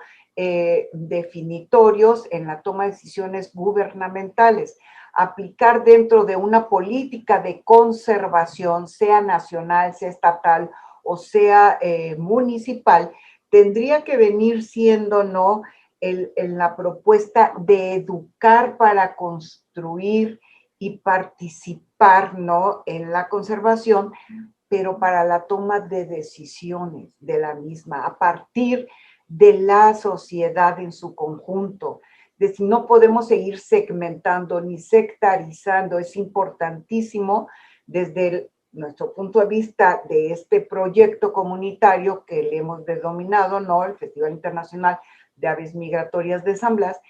definitorios en la toma de decisiones gubernamentales. Aplicar dentro de una política de conservación, sea nacional, sea estatal o sea municipal, tendría que venir siendo, ¿no?, en la propuesta de educar para construir y participar, ¿no?, en la conservación, pero para la toma de decisiones de la misma, a partir de la sociedad en su conjunto. De si no podemos seguir segmentando ni sectarizando, es importantísimo desde nuestro punto de vista de este proyecto comunitario que le hemos denominado, ¿no?, el Festival Internacional de Aves Migratorias de San Blas,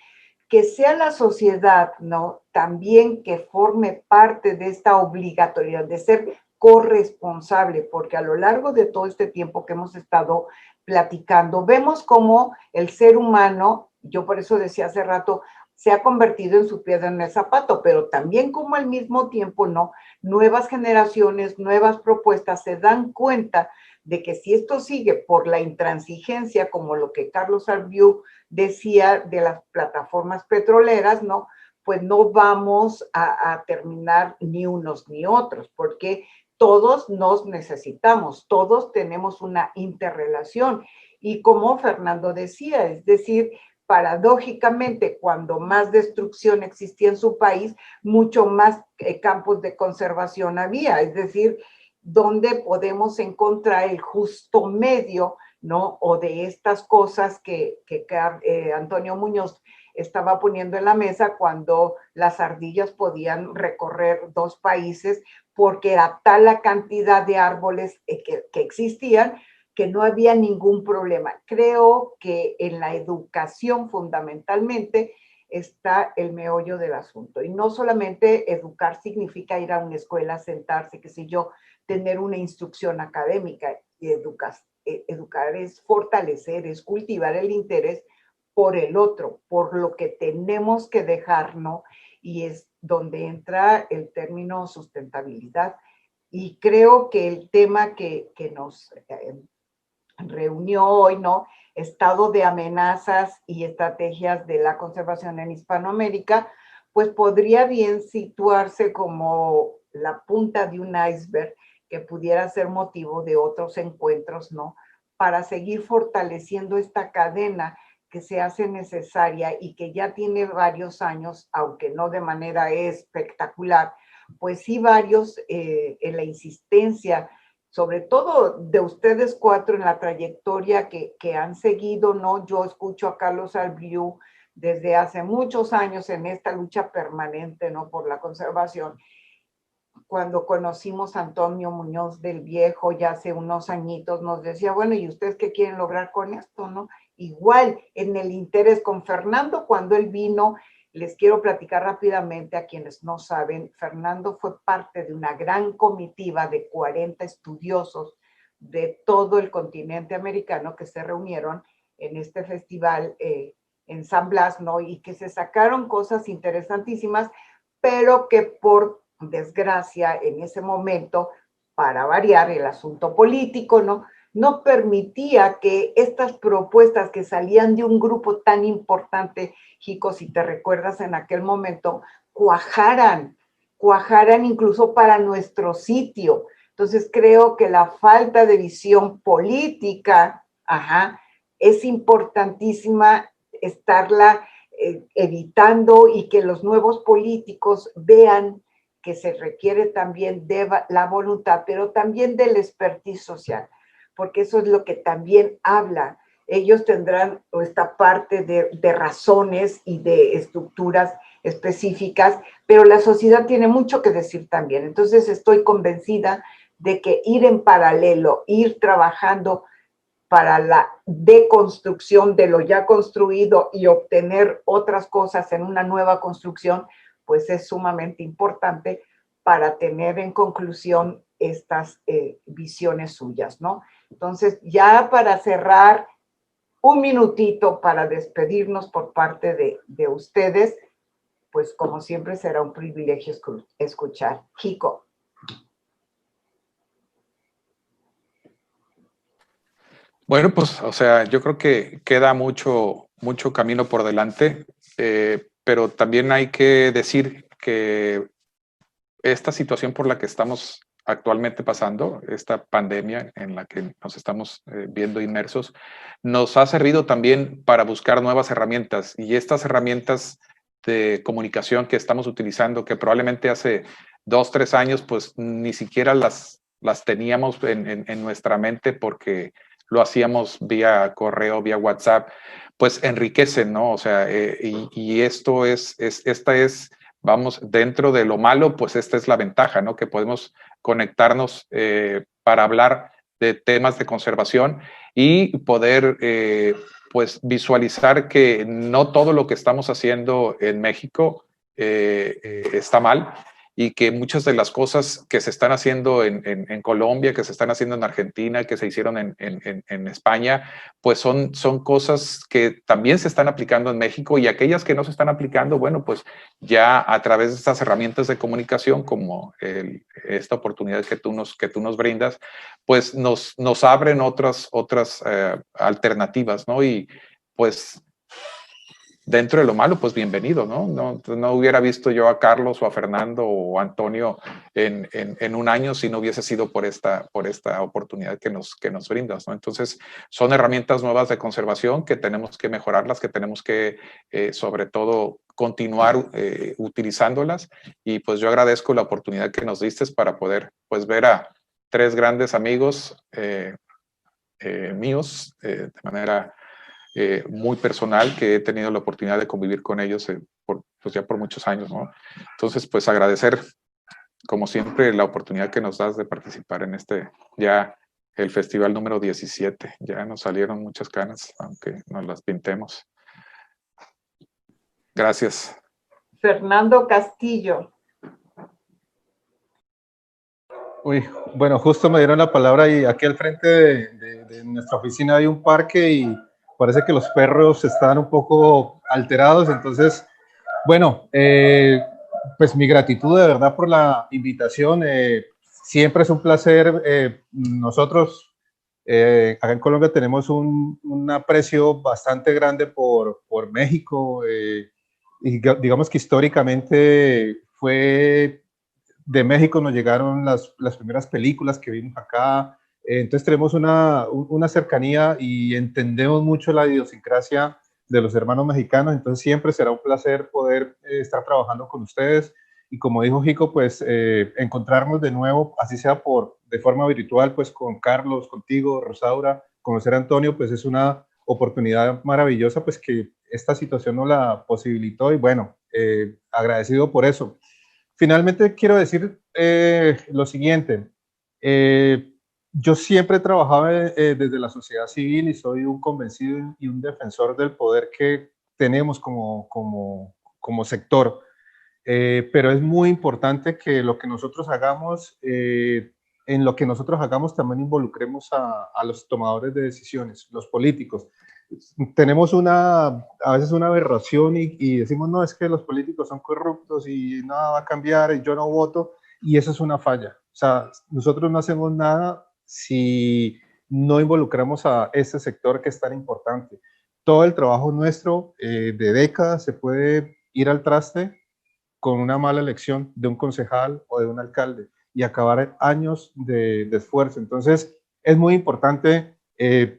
que sea la sociedad, ¿no?, también que forme parte de esta obligatoriedad de ser corresponsable, porque a lo largo de todo este tiempo que hemos estado platicando, vemos cómo el ser humano, yo por eso decía hace rato, se ha convertido en su piedra en el zapato, pero también como al mismo tiempo, ¿no?, nuevas generaciones, nuevas propuestas se dan cuenta de que si esto sigue por la intransigencia, como lo que Carlos Albiú decía de las plataformas petroleras, ¿no?, pues no vamos a terminar ni unos ni otros, porque todos nos necesitamos, todos tenemos una interrelación. Y como Fernando decía, es decir, paradójicamente, cuando más destrucción existía en su país, mucho más campos de conservación había, es decir, donde podemos encontrar el justo medio, ¿no?, o de estas cosas que Antonio Muñoz estaba poniendo en la mesa cuando las ardillas podían recorrer 2 países porque era tal la cantidad de árboles que existían que no había ningún problema. Creo que en la educación fundamentalmente está el meollo del asunto. Y no solamente educar significa ir a una escuela, sentarse, qué sé yo, tener una instrucción académica. Educar es fortalecer, es cultivar el interés por el otro, por lo que tenemos que dejar, ¿no? Y es donde entra el término sustentabilidad. Y creo que el tema que nos reunió hoy, ¿no?, estado de amenazas y estrategias de la conservación en Hispanoamérica, pues podría bien situarse como la punta de un iceberg que pudiera ser motivo de otros encuentros, ¿no?, para seguir fortaleciendo esta cadena que se hace necesaria y que ya tiene varios años, aunque no de manera espectacular, pues sí varios en la insistencia, sobre todo de ustedes 4 en la trayectoria que han seguido, ¿no? Yo escucho a Carlos Albiú desde hace muchos años en esta lucha permanente, ¿no?, por la conservación. Cuando conocimos a Antonio Muñoz del Viejo ya hace unos añitos, nos decía, bueno, ¿y ustedes qué quieren lograr con esto, no? Igual, en el interés con Fernando, cuando él vino, les quiero platicar rápidamente a quienes no saben, Fernando fue parte de una gran comitiva de 40 estudiosos de todo el continente americano que se reunieron en este festival en San Blas, ¿no? Y que se sacaron cosas interesantísimas, pero que por desgracia en ese momento, para variar el asunto político, no permitía que estas propuestas que salían de un grupo tan importante, Jico, si te recuerdas en aquel momento, cuajaran incluso para nuestro sitio. Entonces creo que la falta de visión política, es importantísima estarla evitando y que los nuevos políticos vean que se requiere también de la voluntad, pero también del expertise social, porque eso es lo que también habla. Ellos tendrán esta parte de razones y de estructuras específicas, pero la sociedad tiene mucho que decir también. Entonces estoy convencida de que ir en paralelo, ir trabajando para la deconstrucción de lo ya construido y obtener otras cosas en una nueva construcción, pues es sumamente importante para tener en conclusión estas visiones suyas, ¿no? Entonces, ya para cerrar, un minutito para despedirnos por parte de ustedes, pues como siempre será un privilegio escuchar. Jico. Bueno, pues, o sea, yo creo que queda mucho camino por delante, pero también hay que decir que esta situación por la que estamos actualmente pasando, esta pandemia en la que nos estamos viendo inmersos, nos ha servido también para buscar nuevas herramientas, y estas herramientas de comunicación que estamos utilizando, que probablemente hace 2, 3 años, pues ni siquiera las teníamos en nuestra mente porque lo hacíamos vía correo, vía WhatsApp, pues enriquecen, ¿no? O sea, y esto esta es, vamos, dentro de lo malo, pues esta es la ventaja, ¿no? Que podemos conectarnos para hablar de temas de conservación y poder, pues, visualizar que no todo lo que estamos haciendo en México está mal, y que muchas de las cosas que se están haciendo en Colombia, que se están haciendo en Argentina, que se hicieron en España, pues son cosas que también se están aplicando en México, y aquellas que no se están aplicando, bueno, pues ya a través de estas herramientas de comunicación, como esta oportunidad que tú nos brindas, pues nos abren otras alternativas, ¿no? Y pues dentro de lo malo, pues bienvenido, ¿no? No hubiera visto yo a Carlos o a Fernando o a Antonio en un año si no hubiese sido por esta oportunidad que nos brindas, ¿no? Entonces, son herramientas nuevas de conservación que tenemos que mejorarlas, que tenemos que, sobre todo, continuar utilizándolas, y pues yo agradezco la oportunidad que nos diste para poder, pues, ver a 3 grandes amigos míos de manera muy personal, que he tenido la oportunidad de convivir con ellos pues ya por muchos años, ¿no? Entonces, pues agradecer, como siempre, la oportunidad que nos das de participar en ya el festival número 17. Ya nos salieron muchas canas, aunque nos las pintemos. Gracias. Fernando Castillo. Uy, bueno, justo me dieron la palabra y aquí al frente de nuestra oficina hay un parque y parece que los perros están un poco alterados, entonces, bueno, pues mi gratitud de verdad por la invitación. Siempre es un placer. Nosotros acá en Colombia tenemos un aprecio bastante grande por México, y digamos que históricamente fue de México nos llegaron las primeras películas que vimos acá. Entonces tenemos una cercanía y entendemos mucho la idiosincrasia de los hermanos mexicanos. Entonces siempre será un placer poder estar trabajando con ustedes. Y como dijo Jico, pues encontrarnos de nuevo, así sea de forma virtual, pues con Carlos, contigo, Rosaura, conocer a Antonio, pues es una oportunidad maravillosa, pues que esta situación nos la posibilitó, y bueno, agradecido por eso. Finalmente quiero decir lo siguiente. Yo siempre he trabajado desde la sociedad civil y soy un convencido y un defensor del poder que tenemos como sector. Pero es muy importante que lo que nosotros hagamos, en lo que nosotros hagamos también involucremos a los tomadores de decisiones, los políticos. Tenemos a veces una aberración y decimos, no, es que los políticos son corruptos y nada va a cambiar y yo no voto, y eso es una falla. O sea, nosotros no hacemos nada si no involucramos a ese sector que es tan importante. Todo el trabajo nuestro de décadas se puede ir al traste con una mala elección de un concejal o de un alcalde y acabar años de esfuerzo. Entonces, es muy importante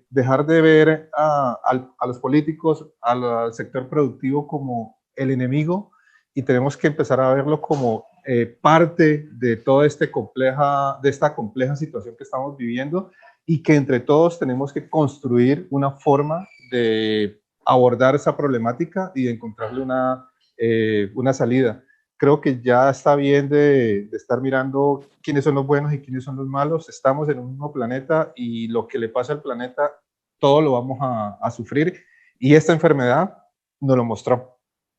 dejar de ver a los políticos, al sector productivo como el enemigo, y tenemos que empezar a verlo como parte de toda esta compleja situación que estamos viviendo, y que entre todos tenemos que construir una forma de abordar esa problemática y de encontrarle una salida. Creo que ya está bien de estar mirando quiénes son los buenos y quiénes son los malos. Estamos en un mismo planeta y lo que le pasa al planeta, todo lo vamos a sufrir. Y esta enfermedad nos lo mostró.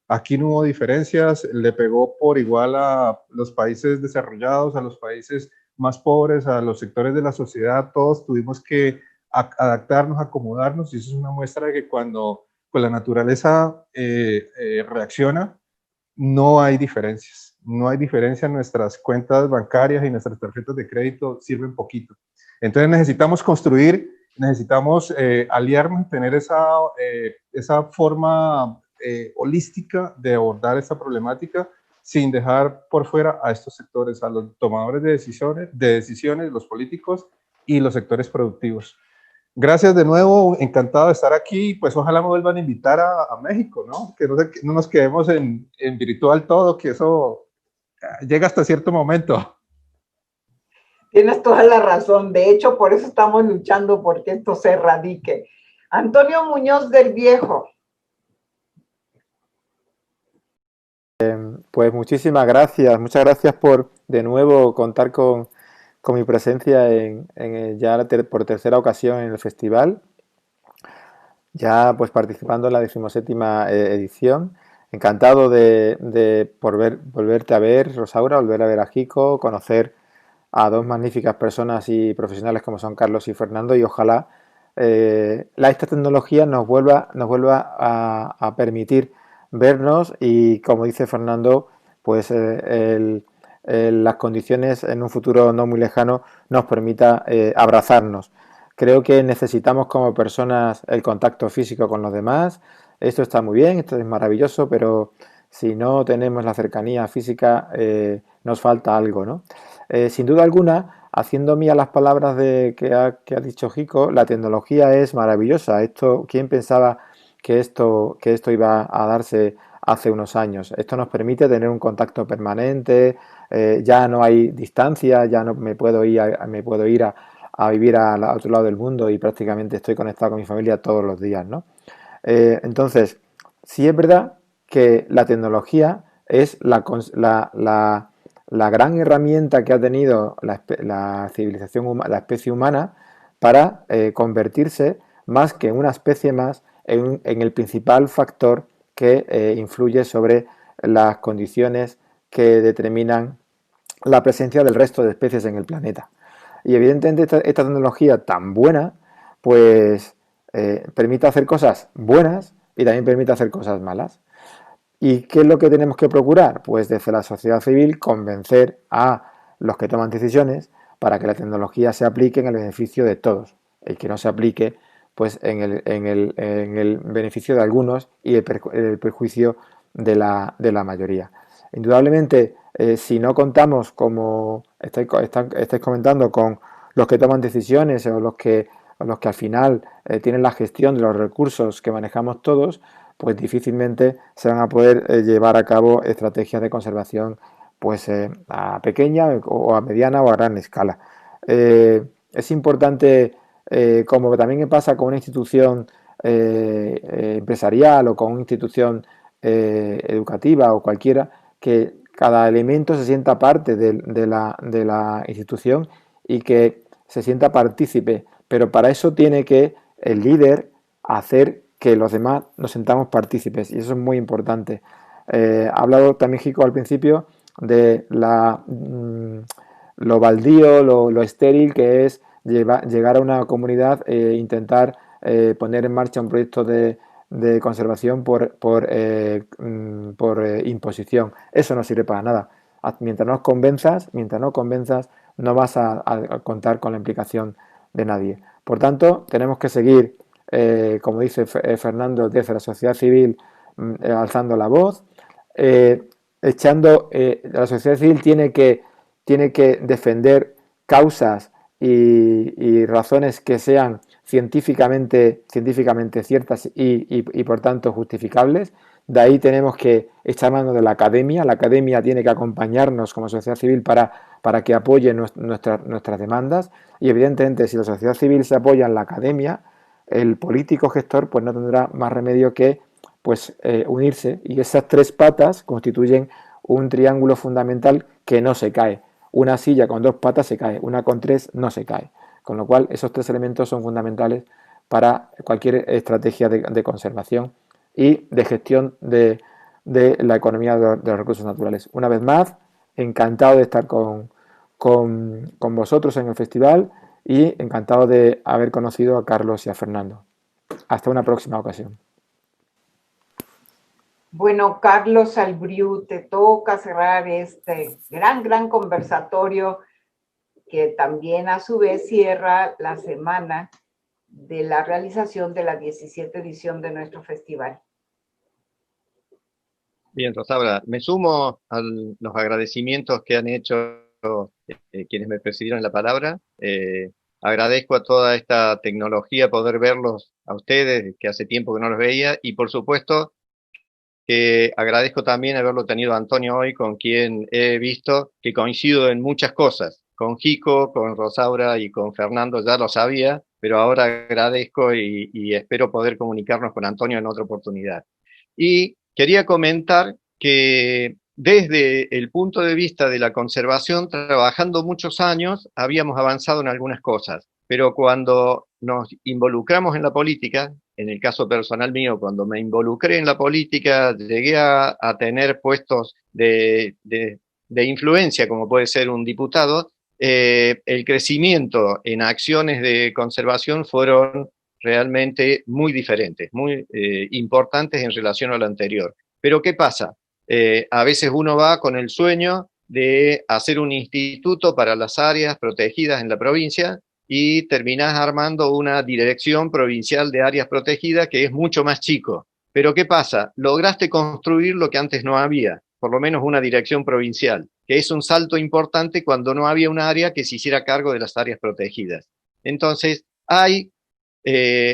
Aquí no hubo diferencias, le pegó por igual a los países desarrollados, a los países más pobres, a los sectores de la sociedad, todos tuvimos que adaptarnos, acomodarnos, y eso es una muestra de que cuando pues, la naturaleza reacciona, no hay diferencias. No hay diferencia, nuestras cuentas bancarias y nuestras tarjetas de crédito sirven poquito. Entonces necesitamos construir, necesitamos aliarnos, tener esa forma holística de abordar esta problemática sin dejar por fuera a estos sectores, a los tomadores de decisiones, los políticos y los sectores productivos. Gracias de nuevo, encantado de estar aquí, pues ojalá me vuelvan a invitar a México, ¿no? Que no nos quedemos en virtual todo, que eso llega hasta cierto momento. Tienes toda la razón. De hecho, por eso estamos luchando porque esto se erradique. Antonio Muñoz del Viejo. Pues muchísimas gracias. Muchas gracias por de nuevo contar con mi presencia ya por tercera ocasión en el festival. Ya pues participando en la 17ª edición. Encantado de volverte a ver, Rosaura, volver a ver a Jico, conocer a dos magníficas personas y profesionales como son Carlos y Fernando, y ojalá esta tecnología nos vuelva a permitir vernos y, como dice Fernando, pues las condiciones en un futuro no muy lejano nos permita abrazarnos. Creo que necesitamos como personas el contacto físico con los demás. Esto está muy bien, esto es maravilloso, pero si no tenemos la cercanía física nos falta algo, ¿no? Sin duda alguna, haciendo mías las palabras que ha dicho Jico, la tecnología es maravillosa. ¿Quién pensaba que esto iba a darse hace unos años? Esto nos permite tener un contacto permanente, ya no hay distancia, ya no me puedo ir a vivir al otro lado del mundo y prácticamente estoy conectado con mi familia todos los días, ¿no? Entonces, sí es verdad que la tecnología es la gran herramienta que ha tenido la civilización, la especie humana, para convertirse más que en una especie más en el principal factor que influye sobre las condiciones que determinan la presencia del resto de especies en el planeta. Y evidentemente esta tecnología tan buena, pues permite hacer cosas buenas y también permite hacer cosas malas. ¿Y qué es lo que tenemos que procurar? Pues desde la sociedad civil convencer a los que toman decisiones para que la tecnología se aplique en el beneficio de todos. El que no se aplique pues en el beneficio de algunos y el perjuicio de la mayoría. Indudablemente, si no contamos, como estáis comentando, con los que toman decisiones o los que al final tienen la gestión de los recursos que manejamos todos, pues difícilmente se van a poder llevar a cabo estrategias de conservación pues a pequeña o a mediana o a gran escala. Es importante, como también pasa con una institución empresarial o con una institución educativa o cualquiera, que cada elemento se sienta parte de la institución y que se sienta partícipe, pero para eso tiene que el líder hacer que los demás nos sentamos partícipes, y eso es muy importante. Ha hablado también Jico al principio de lo baldío, lo estéril que es llegar a una comunidad e intentar poner en marcha un proyecto de conservación por imposición. Eso no sirve para nada. Mientras no convenzas, no vas a contar con la implicación de nadie. Por tanto, tenemos que seguir, como dice Fernando, desde la sociedad civil, alzando la voz, la sociedad civil tiene que defender causas y razones que sean científicamente ciertas y por tanto justificables. De ahí tenemos que echar mano de la academia tiene que acompañarnos como sociedad civil para que apoye nuestras demandas, y evidentemente si la sociedad civil se apoya en la academia, el político gestor pues no tendrá más remedio que pues unirse, y esas tres patas constituyen un triángulo fundamental que no se cae. Una silla con dos patas se cae, una con tres no se cae. Con lo cual, esos tres elementos son fundamentales para cualquier estrategia de conservación y de gestión de de la economía de los recursos naturales. Una vez más, encantado de estar con vosotros en el festival y encantado de haber conocido a Carlos y a Fernando. Hasta una próxima ocasión. Bueno, Carlos Albriu, te toca cerrar este gran conversatorio que también a su vez cierra la semana de la realización de la 17 edición de nuestro festival. Bien, Rosaura, me sumo a los agradecimientos que han hecho quienes me precedieron la palabra. Agradezco a toda esta tecnología poder verlos a ustedes, que hace tiempo que no los veía, y por supuesto que agradezco también haberlo tenido a Antonio hoy, con quien he visto que coincido en muchas cosas. Con Jico, con Rosaura y con Fernando ya lo sabía, pero ahora agradezco y espero poder comunicarnos con Antonio en otra oportunidad. Y quería comentar que desde el punto de vista de la conservación, trabajando muchos años, habíamos avanzado en algunas cosas, pero cuando nos involucramos en la política, en el caso personal mío, cuando me involucré en la política, llegué a tener puestos de influencia, como puede ser un diputado, el crecimiento en acciones de conservación fueron realmente muy diferentes, muy importantes en relación a lo anterior. Pero ¿qué pasa? A veces uno va con el sueño de hacer un instituto para las áreas protegidas en la provincia y terminás armando una dirección provincial de áreas protegidas que es mucho más chico. Pero ¿qué pasa? Lograste construir lo que antes no había, por lo menos una dirección provincial, que es un salto importante cuando no había un área que se hiciera cargo de las áreas protegidas. Entonces, hay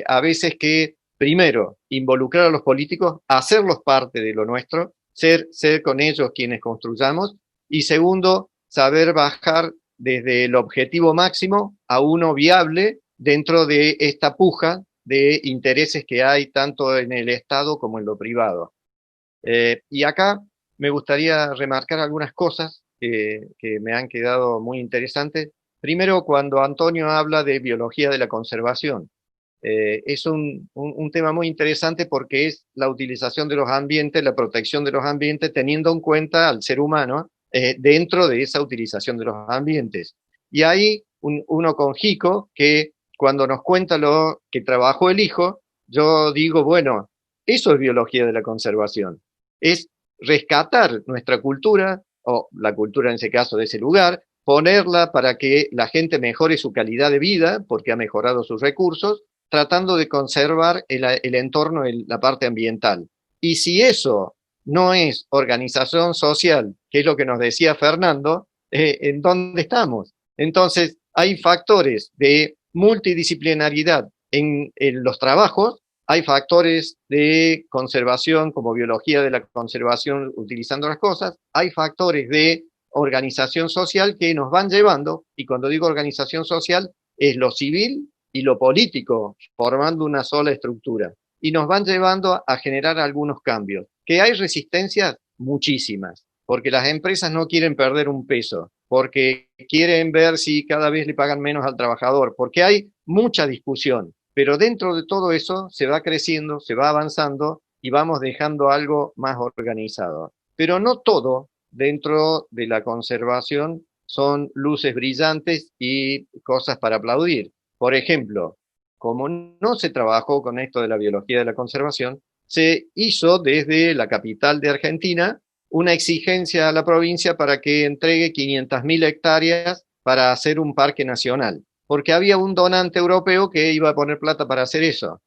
a veces que, primero, involucrar a los políticos, hacerlos parte de lo nuestro, ser con ellos quienes construyamos, y segundo, saber bajar desde el objetivo máximo a uno viable dentro de esta puja de intereses que hay tanto en el Estado como en lo privado. Y acá me gustaría remarcar algunas cosas que me han quedado muy interesantes. Primero, cuando Antonio habla de biología de la conservación. Es un tema muy interesante porque es la utilización de los ambientes, la protección de los ambientes, teniendo en cuenta al ser humano dentro de esa utilización de los ambientes. Y ahí uno con Jico, que cuando nos cuenta lo que trabajó el hijo, yo digo, bueno, eso es biología de la conservación. Es rescatar nuestra cultura, o la cultura en ese caso de ese lugar, ponerla para que la gente mejore su calidad de vida, porque ha mejorado sus recursos, tratando de conservar el entorno, la parte ambiental. Y si eso no es organización social, que es lo que nos decía Fernando, ¿en dónde estamos? Entonces, hay factores de multidisciplinaridad en los trabajos, hay factores de conservación como biología de la conservación utilizando las cosas, hay factores de organización social que nos van llevando, y cuando digo organización social, es lo civil y lo político, formando una sola estructura. Y nos van llevando a generar algunos cambios. ¿Que hay resistencias? Muchísimas. Porque las empresas no quieren perder un peso, porque quieren ver si cada vez le pagan menos al trabajador, porque hay mucha discusión. Pero dentro de todo eso se va creciendo, se va avanzando y vamos dejando algo más organizado. Pero no todo dentro de la conservación son luces brillantes y cosas para aplaudir. Por ejemplo, como no se trabajó con esto de la biología de la conservación, se hizo desde la capital de Argentina una exigencia a la provincia para que entregue 500.000 hectáreas para hacer un parque nacional, porque había un donante europeo que iba a poner plata para hacer eso.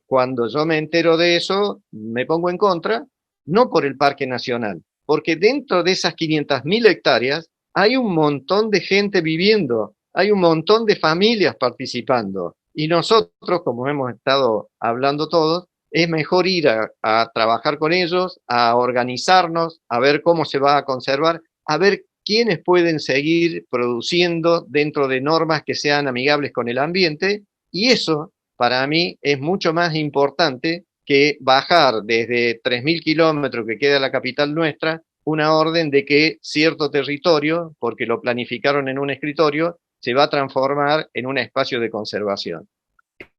Cuando yo me entero de eso, me pongo en contra, no por el parque nacional, porque dentro de esas 500.000 hectáreas hay un montón de gente viviendo, hay un montón de familias participando. Y nosotros, como hemos estado hablando todos, es mejor ir a trabajar con ellos, a organizarnos, a ver cómo se va a conservar, a ver quiénes pueden seguir produciendo dentro de normas que sean amigables con el ambiente. Y eso, para mí, es mucho más importante que bajar desde 3.000 kilómetros que queda la capital nuestra, una orden de que cierto territorio, porque lo planificaron en un escritorio, se va a transformar en un espacio de conservación.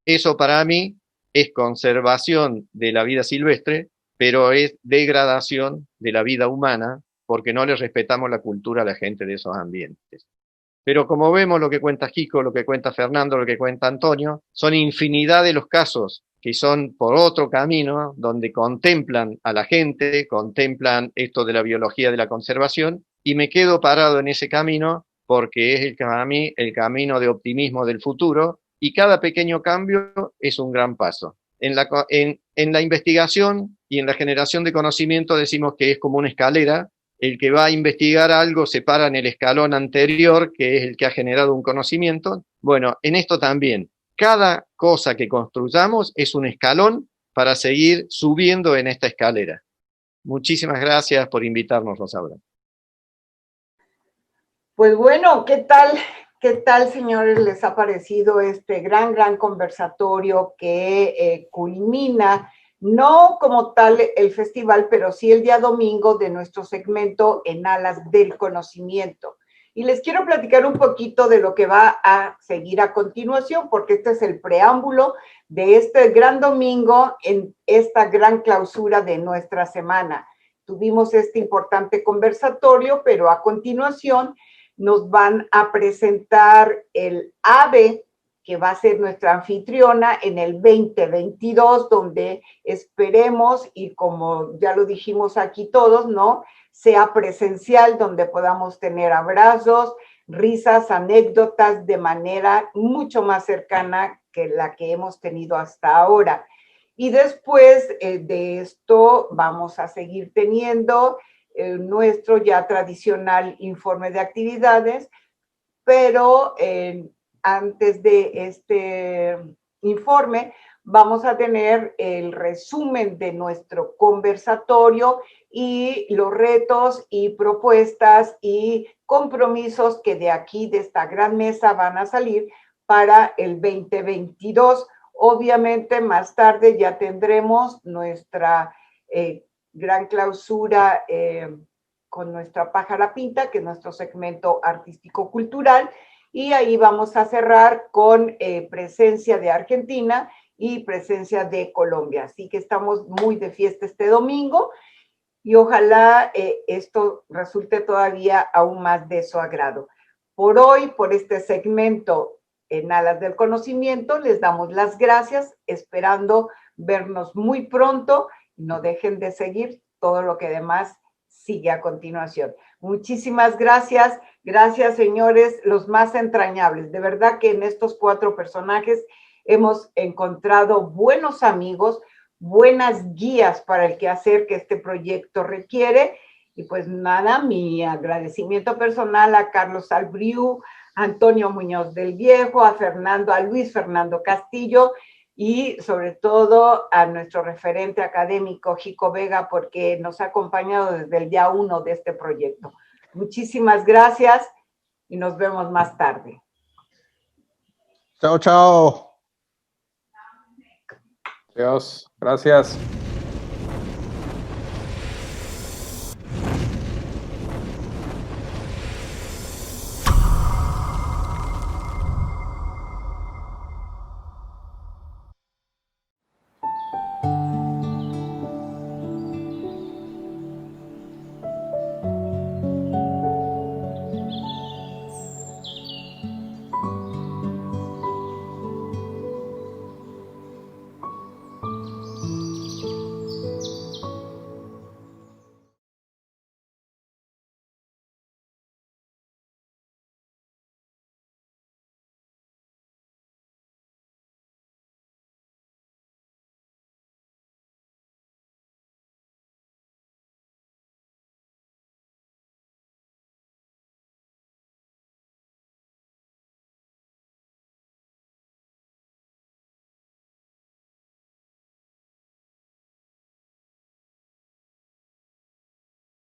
Eso para mí es conservación de la vida silvestre, pero es degradación de la vida humana porque no le respetamos la cultura a la gente de esos ambientes. Pero como vemos, lo que cuenta Jico, lo que cuenta Fernando, lo que cuenta Antonio, son infinidad de los casos que son por otro camino, donde contemplan a la gente, contemplan esto de la biología de la conservación, y me quedo parado en ese camino porque es para mí el camino de optimismo del futuro, y cada pequeño cambio es un gran paso. En la investigación y en la generación de conocimiento decimos que es como una escalera. El que va a investigar algo se para en el escalón anterior, que es el que ha generado un conocimiento. Bueno, en esto también. Cada cosa que construyamos es un escalón para seguir subiendo en esta escalera. Muchísimas gracias por invitarnos, Rosaura. Pues bueno, qué tal, señores, les ha parecido este gran conversatorio que culmina, no como tal el festival, pero sí el día domingo de nuestro segmento En Alas del Conocimiento. Y les quiero platicar un poquito de lo que va a seguir a continuación, porque este es el preámbulo de este gran domingo en esta gran clausura de nuestra semana. Tuvimos este importante conversatorio, pero a continuación nos van a presentar el AVE, que va a ser nuestra anfitriona en el 2022, donde esperemos, y como ya lo dijimos aquí todos, ¿no?, sea presencial, donde podamos tener abrazos, risas, anécdotas de manera mucho más cercana que la que hemos tenido hasta ahora. Y después de esto vamos a seguir teniendo nuestro ya tradicional informe de actividades, pero antes de este informe vamos a tener el resumen de nuestro conversatorio y los retos y propuestas y compromisos que de aquí, de esta gran mesa, van a salir para el 2022. Obviamente, más tarde ya tendremos nuestra gran clausura con nuestra Pájara Pinta, que es nuestro segmento artístico-cultural, y ahí vamos a cerrar con presencia de Argentina y presencia de Colombia. Así que estamos muy de fiesta este domingo y ojalá esto resulte todavía aún más de su agrado. Por hoy, por este segmento En Alas del Conocimiento, les damos las gracias, esperando vernos muy pronto. No dejen de seguir todo lo que además sigue a continuación. Muchísimas gracias. Gracias, señores, los más entrañables. De verdad que en estos 4 personajes hemos encontrado buenos amigos, buenas guías para el quehacer que este proyecto requiere. Y pues nada, mi agradecimiento personal a Carlos Albriu, a Antonio Muñoz del Viejo, a Luis Fernando Castillo, y sobre todo a nuestro referente académico, Jico Vega, porque nos ha acompañado desde el día 1 de este proyecto. Muchísimas gracias y nos vemos más tarde. Chao, chao. Adiós. Gracias.